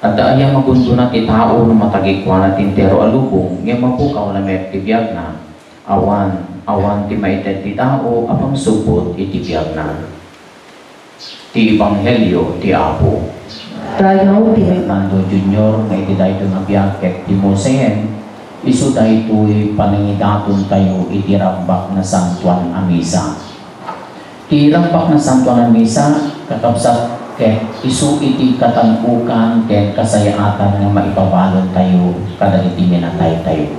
At daaya magundo na ti tao na matagikwa na tintero alubong ngayon mapukaw na may tibiyag na. Awan ti maited ti tao apang supot itibiyag na. Ti Ebanghelyo ti Apo. Tayo ti Fernando Jr. may tiday ito na biyag kek Timosean. Isu daytoy panangidaton tayo iti rambak na santuan a misa. Iti rambak na santuan a misa kakabsat ket isu iti katanpukan ket kasayaatan nga maipabalon tayo kadagiti minatay tayo.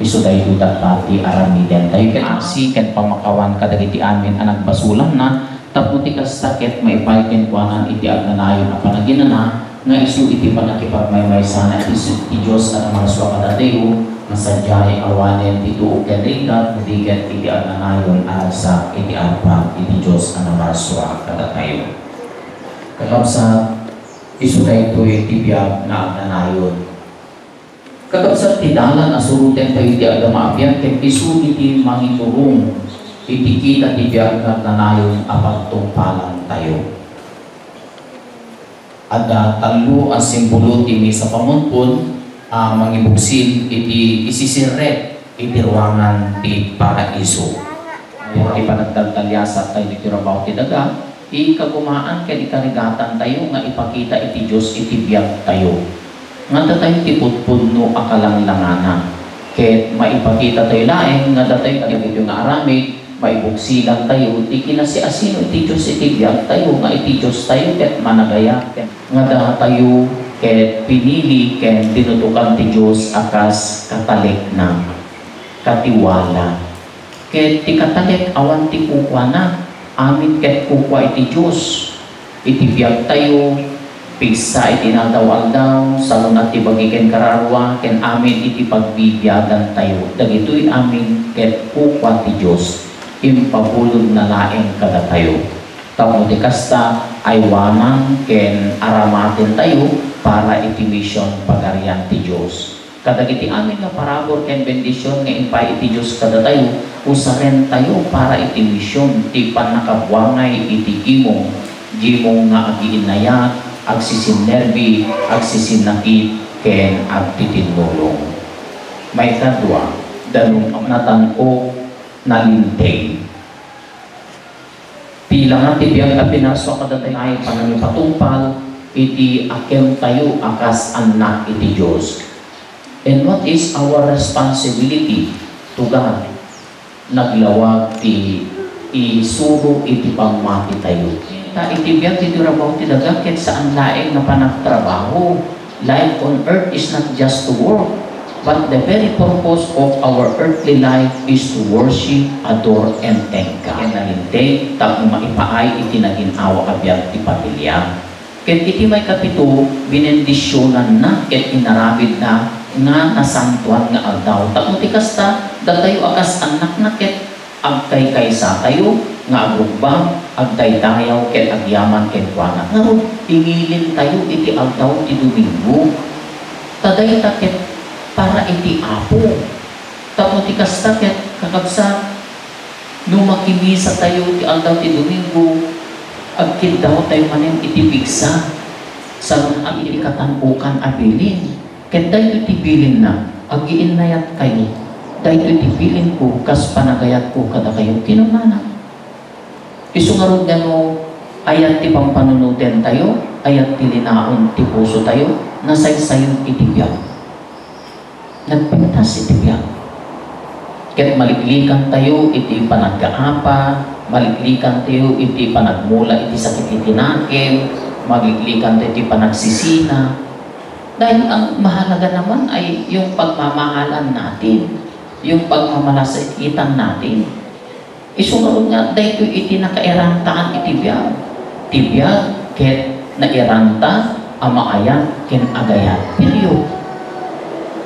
Isu daytoy tatati aramiden tayo ket asi ket pamakawan kadagiti amin a nagbasulan na tapno ti kasta ket maipayken kuanan iti agnanayon a panaginana nga isu iti panakipagmaymay sana isu ti Diyos at malaswa kadatayo masadyay awanin ti tuog ken ringat madigat iti agnanayon asa iti arpa iti Diyos at malaswa kadatayo. Kakabsat isu daytoy ti biag na agnanayon. Kakabsat ti dalan asuruten tayo iti agamaabyan ken isu iti mangiturong iti kita ti biag na agnanayon a pagtungpalan tayo. Ada talo ang simbolo ti misa pamunpon mangibuksil iti isisiret iti ruangan ti paraiso. Ayan ti panagdaldalyasat tayo iti rabaw ti daga ikagumaan ken ikarigatan tayo nga ipakita iti Dios iti biag tayo. Nga tayo ti putpudno akalanglangana ket maipakita tayo laeng nga datay iti nga aramid maibuksilan tayo ti kinasiasino iti Diyos iti biag tayo nga iti Diyos tayo ket managaya nga da tayo ket pinili ket tinutukan ti Diyos akas katalik na katiwala ket ti katalik awan ti kukwa na amin ket kukwa iti Diyos iti biag tayo pigsa iti nadaw-aldaw salunat ti bagiken kararwa ken amin iti pagbibiyagan tayo dagitoy amin ket kukwa ti Diyos impabulod na laeng kada tayo. Tapos di kasta ay waman ken aramatin tayo para iti mission pagarian ti Diyos. Kadagiti amin nga parabor ken bendisyon nga impay iti Diyos kada tayo usaren tayo para iti mission ti panakabwangay iti gimong nga agiinayat agsisinerbi agsisinakit ken agtitinulong. May kadwa dalong natan-o nalinteg. Pila nga ti biag at pinaswa kadatay ay panangipatumpal iti akem tayo akas anak iti Diyos. And what is our responsibility to God? Naglawag ti isuro iti pagmati tayo. Iti biag iti rabaw ti daga ket saan laeng na panagtrabaho. Life on earth is not just to work. But the very purpose of our earthly life is to worship, adore, and thank God. Kaya nalintay, tapos maipaay itinaginawa kabiyag ti patilya. Ket iti may kapito, binendisyonan na, ket inarabid na, nga nasantuan nga aldaw. Tapos ti kasta, datayo akas anak na ket agkay kaysa tayo, nga agubba, agdaydayaw, ken agyaman, ken kuana. Nga ingilin tayo iti aldaw ti Domingo. Taday taket para iti Apo. Tapo ti kastaket kakabsa, lumakimisa tayo ti aldaw ti Domingo, agkid daw tayo manen iti bigsa. Sa ang iti katanukan abilin. Ken dayo iti bilin na, agiinayat kayo. Dayo iti bilin ko, kas panagayat ko kada kayo kinunana. Isungarod nga no, ayat ti pampanunutin tayo, ayat ti linaon ti puso tayo, nasaysayon iti biyag. Nagpintas iti biyag. Ket maliglikan tayo iti panagkaapa, maliglikan tayo iti panagmula iti sakit iti nakim, maliglikan tayo iti panagsisina. Dahil ang mahalaga naman ay yung pagmamahalan natin, yung pagmamalasakitan natin. Isunod nga, dahil iti nakairantaan iti biyag. Iti biyag, ket nairanta, amaayat, ken agayat. Period.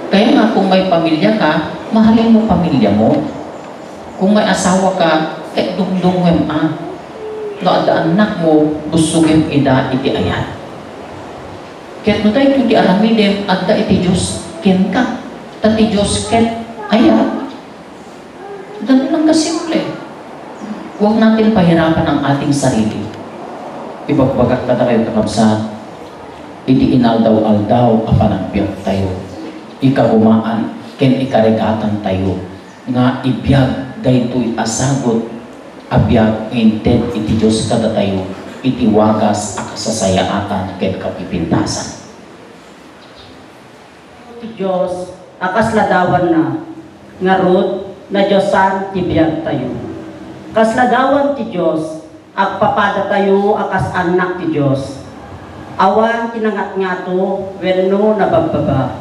Kaya nga, kung may pamilya ka, mahalin mo pamilya mo. Kung may asawa ka, dumdumwem no, ada anak mo, busugem ida iti ayat. Ket no tayo iti aramidem, adda iti Diyos, ken ka. Tati Diyos, ket ayat. Ganun lang kasimple. Huwag natin pahirapan ang ating sarili. Ibagbagat ka na kayo kakabsa, iti inaldaw-aldaw apanagbiyak tayo. Ikagumaan, ken ikaregatan tayo. Nga ibiyag, daytoy asagot, abiyag, inted, iti Diyos kada tayo, iti wagas, akasasayaatan, ken kapipintasan. Iti Diyos, akas ladawan na, nga rod, na Diyosan, tibiyag tayo. Kasladawan ti Diyos, agpapada tayo akas anak ti Diyos. Awan tinangat nga to, wenno nabagbaba.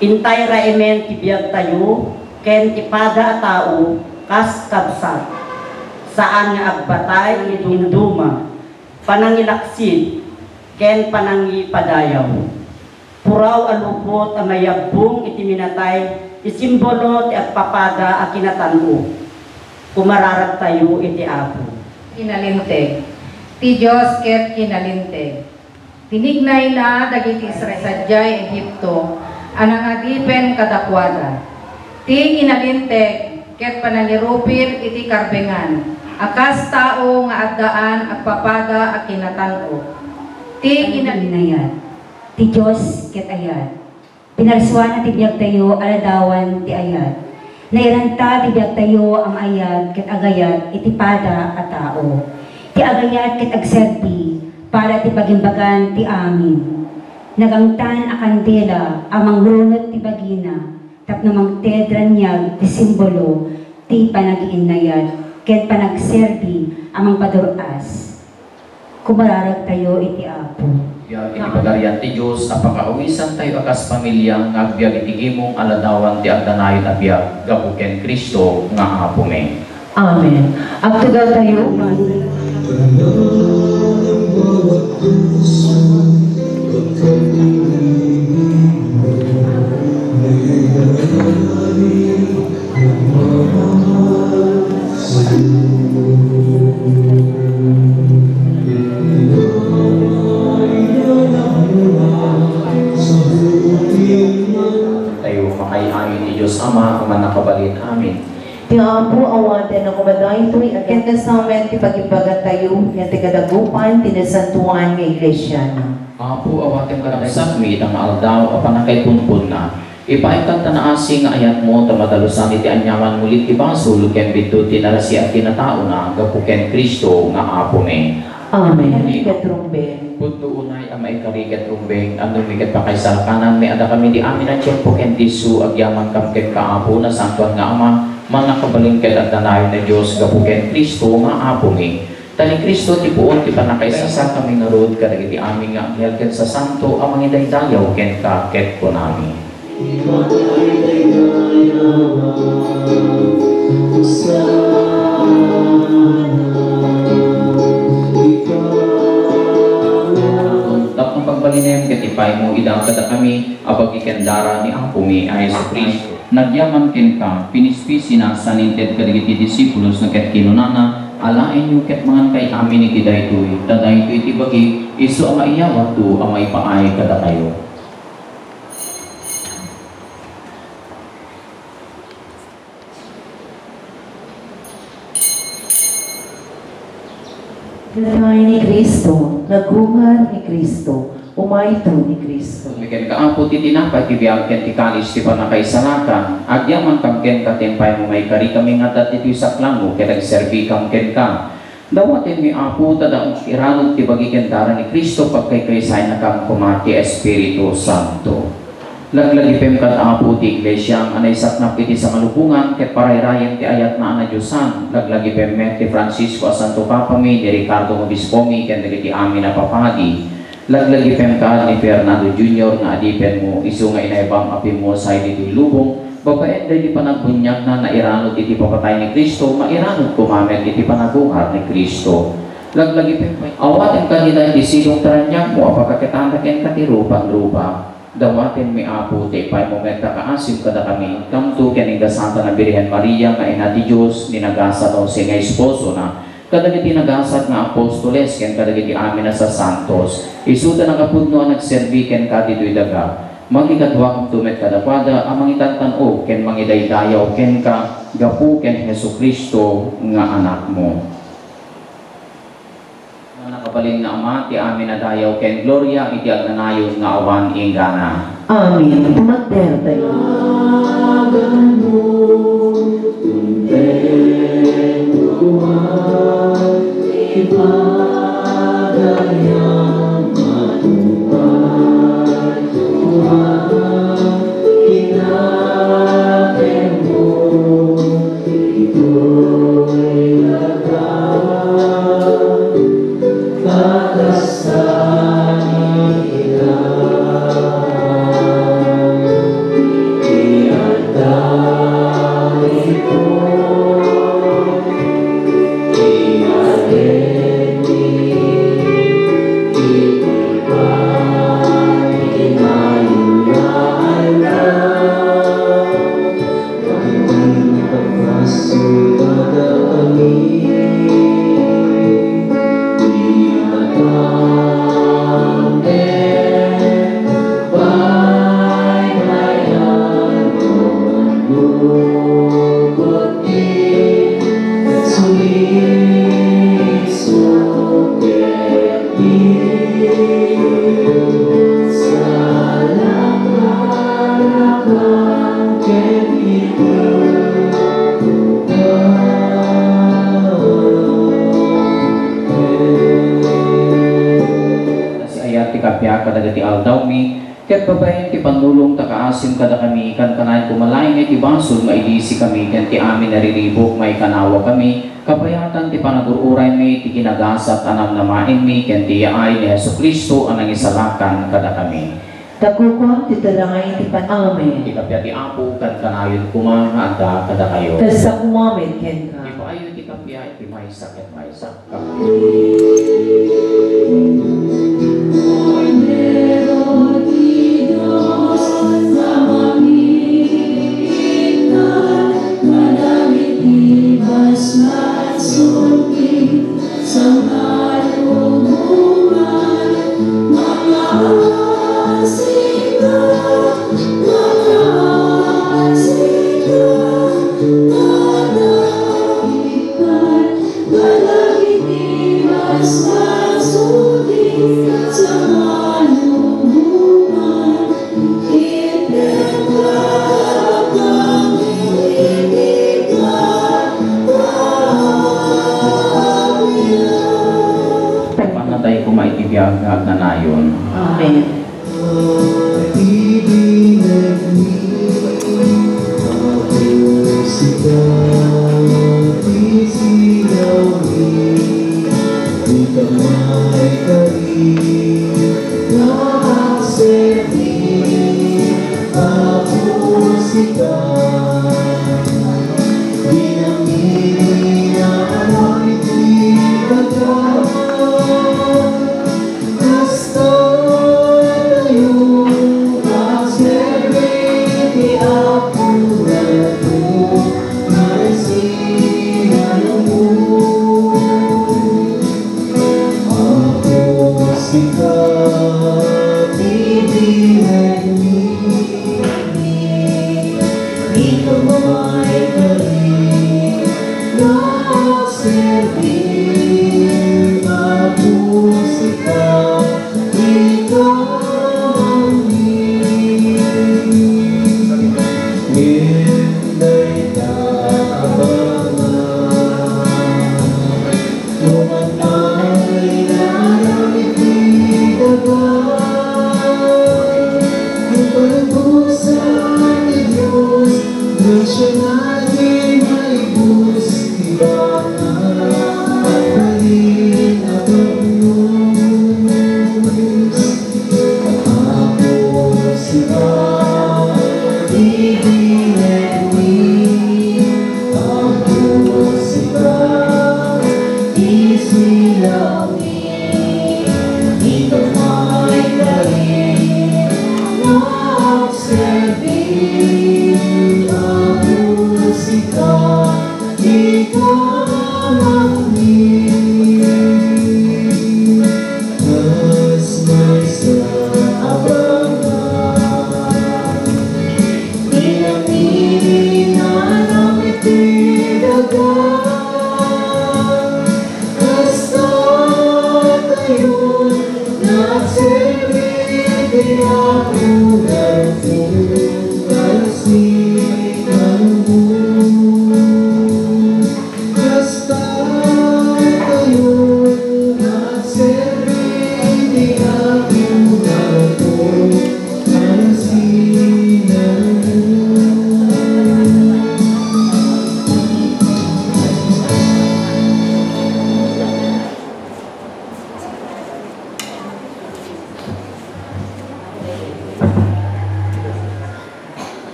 Intay raimen ti biyag tayo, ken ti pada a tao, kas kabsat. Saan nga agbatay idumduma, panangilaksid, ken panangipadayaw. Puraw alupot ang mayabong iti minatay, isimbolo ti agpapada a kinatanu. Kumararat tayo iti Apo. Kinalinteg. Ti Diyos ket kinalinteg. Tinignay na dagiti Israel sadyay Ehipto, anang agipen kadakwada. Ti kinalinteg ket panangirupir iti karbengan. Akas tao nga addaan agpapada a kinatan-o. Ti kinalinteg. Ti Diyos ket ayat. Pinarsuan ti biyag tayo aladawan ti ayat. Nairanta ti biyag tayo ang ayat ket agayat iti pada a tao. Ti agayat ket agserbi para ti bagimbagan ti amin. Nagangtan a kandela amang runot ti bagina tapno mangtedranyag ti simbolo ti panagiinayat ket panagserbi amang paduras. Kumararag tayo iti Apo. Iti pagarian ti Diyos, napakauwisan tayo akas pamilyang agbiag iti gimong aladawan ti agdanayon a biyag gapuken Kristo nga Apo me. Amen. Agtugaw tayo man. Ama, ang manakabalin amin. Ti Apo awaten ako baday ito'y agad na sa amin ti pag-ibagat tayo yan ti kadagupan ti nasantuan ng iglesia na. Apo awaten ka na sakmi ang aldaw apan kay punpun na. Ipaikat na naasing ayat mo tamadalusan iti anyaman mulit ti basol ken bidto ti narasi at tinatao na gapuken Kristo nga Apo me. Amen. Katrumbe. Pudno unay ang maikarigat rumbeng ang lumigat pa kay salakanan may ada kami di amin at tiyempo ken tisu agyaman kam ken kaapo na santuan nga ama manakabalingked at danayon na Diyos gapuken Kristo nga Apo me. Tali Kristo ti puon ti panakaisasa kami narod kadagiti amin nga anghel ken sa santo amang idaydayaw ken ka ket kunami. Tapos pagbalinem katipay mo idang kada kami abag ikendara ni Apo mi ay sa Kristo. Nagyaman ken ka pinispisi na sa ninted kadagiti disipulos na ket kinunana alain nyo ket mangan kay amin iti daytoy, ta daytoy iti bagi, isu ang maiyawat to, ang maipaay kada kayo. Tinatay ni Kristo, nagungan ni Kristo, umayto ni Kristo. Miken kaapot iti tinapay ti biag ken ti kalis ti panakaisalakan, agyaman kam ken katempay mo may kari kami ngadat iti saklango ken nagserbi kam ken ka. Dawaten mi apo tada iranod ti bagi ken dara ni Kristo pagkaykaysay na kam kumati Espiritu Santo. Laglagi pem kat apo ti iglesia anay saknap iti sa malubungan ket parayrayen ti ayat na ana Diosan. Laglagi pem ti Francisco a Santo Papa mi, ni Ricardo Obispomi ken dagiti amin na papadi. Laglagi pem ka ni Fernando Jr. nga adipen mo isu nga inaibang api mo sa diti lubong. Babaen day di panagbunyag na nairanod iti papatay ni Kristo, mairanod kumamen iti panagungar ni Kristo. Laglagi pem awaten kanila iti silong taranyag mo apagkakitanda ken katirupan rupa. Dawatin mi apo ti pay momenta kaasim kada kami kamto ken ing Santa na Birhen Maria nga ina ti Dios ninagasa no si nga esposo na kadagiti nagasat nga apostoles ken kadagiti amin na sa santos isuda nakapudno nagserbi ken kaditoy daga magikadwa tumet kadapada ang mangitan-tan-o ken mangidaydayaw ken ka gapu ken Hesukristo nga anak mo. Nakabalin na Ama, ti amin na dayaw ken Gloria, iti agnanayon nga awan ingana. Amin. Tumagder tayo. Kadagati aldaw mi ket babayen ti panulong takaasim kada kami kan kanayon kumalain iti basol mailisi kami ken ti amin nariribok may kanawa kami kapayatan ti panagururay mi ti kinagasat anam namain mi ken ti yaay ni Hesukristo ang nangisalakan kada kami. Takukuam ti talangay ti panamin. Ti kapya ti apo kan kanayon kumahanda kada kayo. Kasa kumamit ken ka. Ti paayo ti kapya iti maysa ket maysa. Agnanayon. Amen.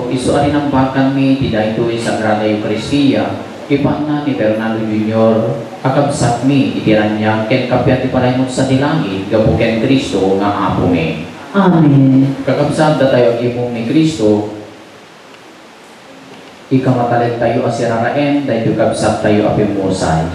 Kristo, iso ari nang bakan mi ti daytoy Sagrada Eucharistia, ipana ni Fernando Jr. akabsat mi itiran niya ken kapya ti palaymot sa dilangit gapu ken Kristo nga apo mi. Amen. Kakabsat da tayo imong ni Kristo, ikamatalig tayo asiraraen, dahil kabsat tayo apimusay.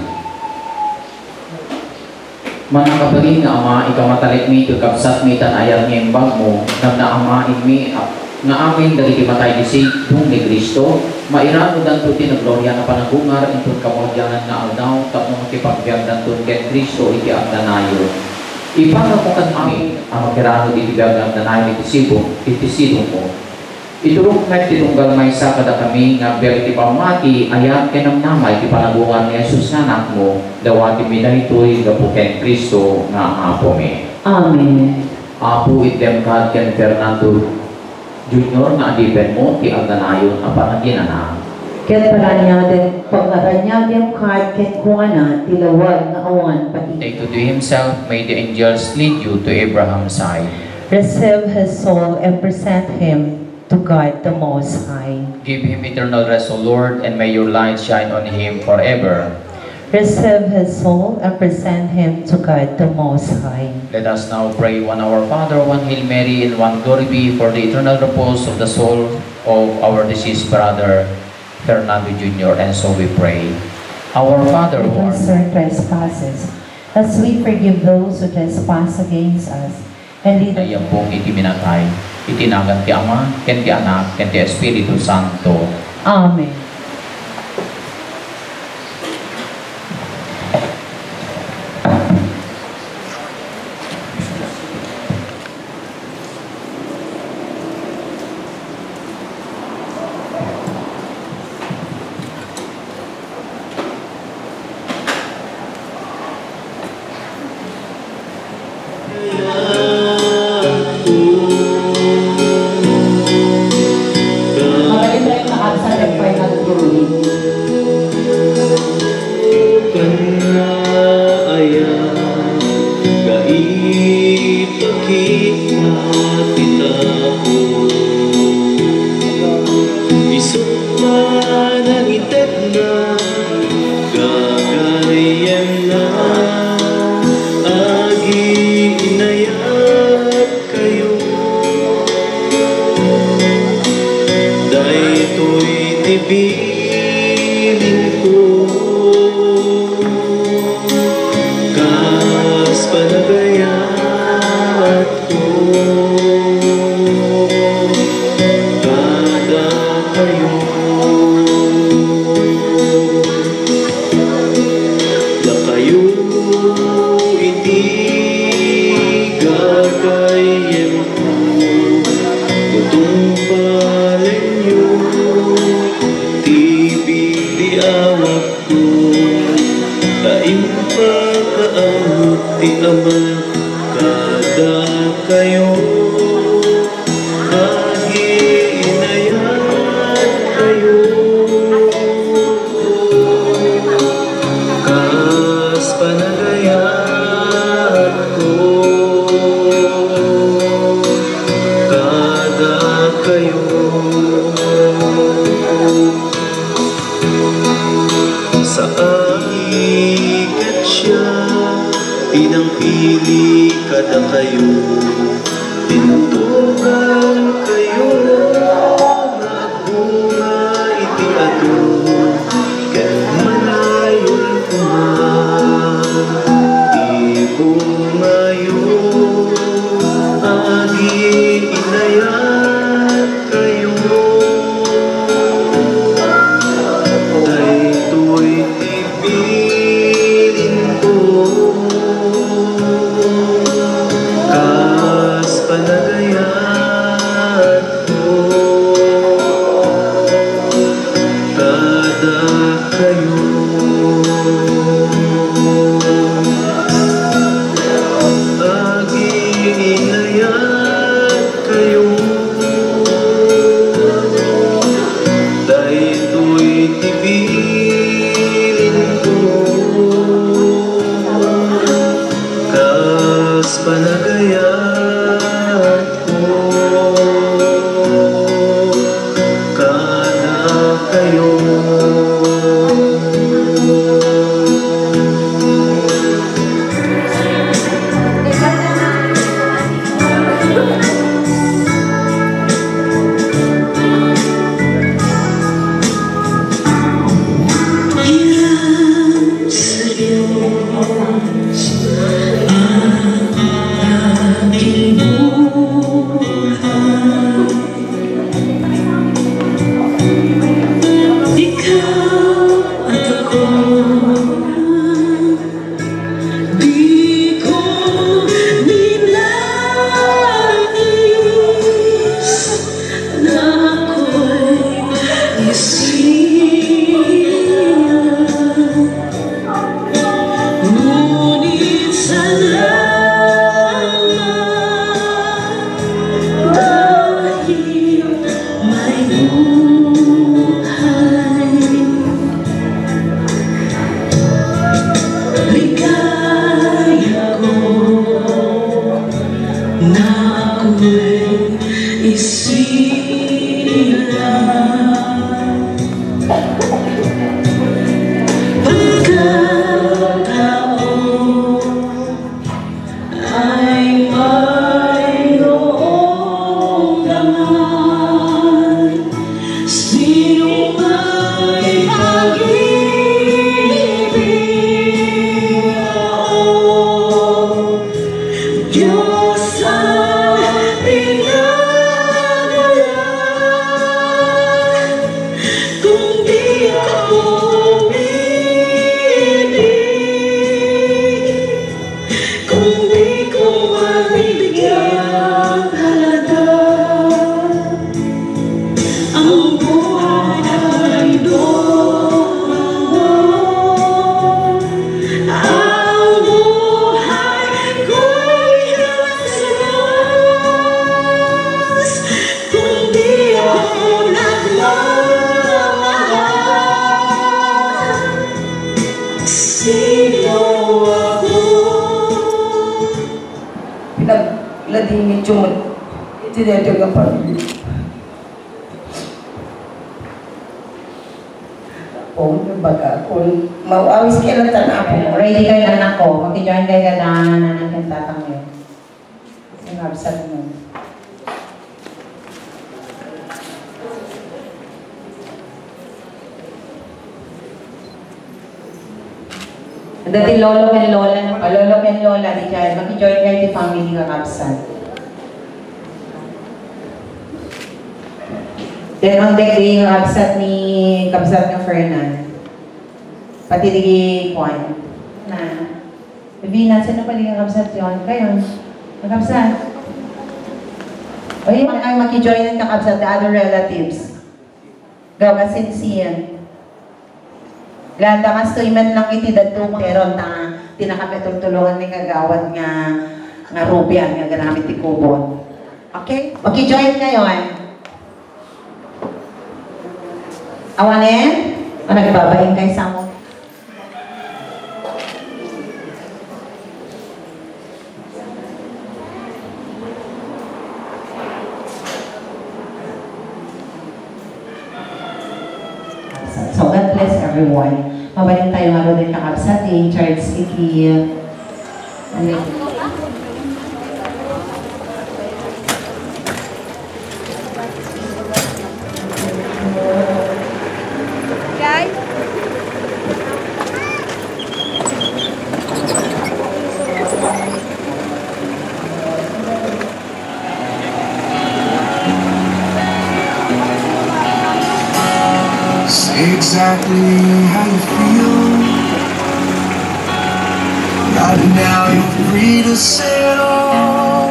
Mga kapagin nga ama, ikamatalig mi, kabsat mi tanayang ngembag mo, nang naamain mi, nga amin dagiti matay disipong ni Kristo, mairano danto tinaglorya na panagungar, intun kamodyanan nga aldaw, tapno makipagbiag danto ken Kristo, iti agdanayo. Ipanakukan amin, ang makirano di biag agdanayo, iti sibong mo. Iturong met tinunggal may sa kada kami nga biag iti pamati ayat kenam namay iti panagungan ni Jesus nga anak mo dawati mi daytoy gapu ken Kristo nga apo mi. Amen. Apo item kad ken Fernando Junior nga adipen mo ti agdanayon a panaginana. Ket paranya den pangaranya dem kad ken kuana tilawag nga awan pati. Take to himself, may the angels lead you to Abraham's side. Receive his soul and present him to God the Most High. Give him eternal rest, O Lord, and may your light shine on him forever. Receive his soul and present him to God the Most High. Let us now pray one Our Father, one Hail Mary, and one Glory be for the eternal repose of the soul of our deceased brother, Fernando Jr. And so we pray. Our Father who art in trespasses, as we forgive those who trespass against us, and lead us not pong iti minatay, itinagan ti Ama, ken ti Anak, ken ti Espiritu Santo. Amen. Panagay sila. Pagkataon ay mayroong laman. Sino may pag-ibig ako, Diyos ang pinagalan. Kung di ako umibig, kung di ko mabibigyan halaga, ang buhay ay doon. Ang buhay ko'y nasas. Kung di ako nagmamahal, sino ako? Pinagladingit yung tinetag ang pamilya. Kung baga, kung mawawis kayo lang tanap mo. Ready kayo na anak ko. Mag-join kayo ka na nanan kang tatang yun. Sinabsat mo. Dati lolo and lola, di kayo. Mag-join kayo di family ka kapsat. Then ang day yung kapsat ni Fernan. Pati di Juan. Na. Bivina, sino pa di yung kapsat yun? Kayo. Magkapsat. O yung ay maki-join ng kakapsat, the other relatives. Gaw kasi siyan. Ganda ka stoyman lang iti dadto pero tinakapitultulungan ni kagawad nga rubyan nga ganamit ti kubon. Okay? Maki-join ngayon. Awanin? O nagbabayin kayo sa mo? So God bless everyone. Mabalik tayo nga rin kakabsat in church iti Say exactly how you feel. Right now you're free to say it all.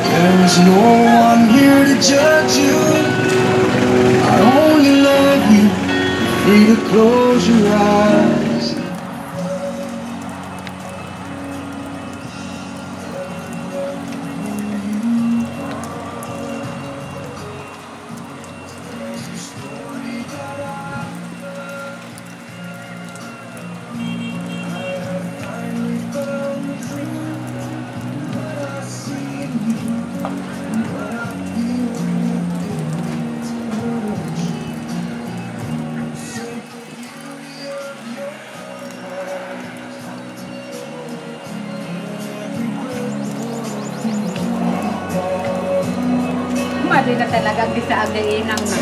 There's no one here to judge you. I only love you. You're free to close your eyes. Mali na talaga bisa ang inang na.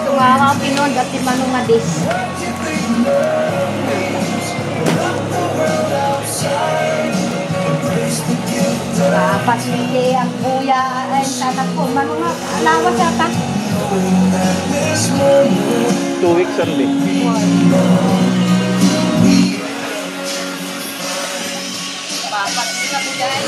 Tumawa pinon dati manungadis. Dapat hindi ang kuya ay tanak ko manunga. Alawas yata. 2 weeks only. Dapat sila kuya ay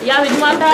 Yawid mata,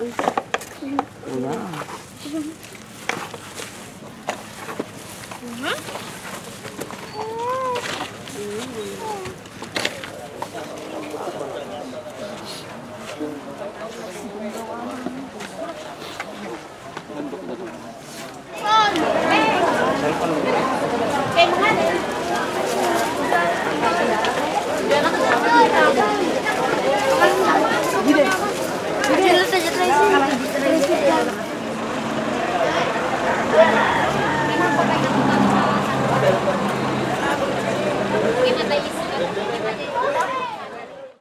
Đấy.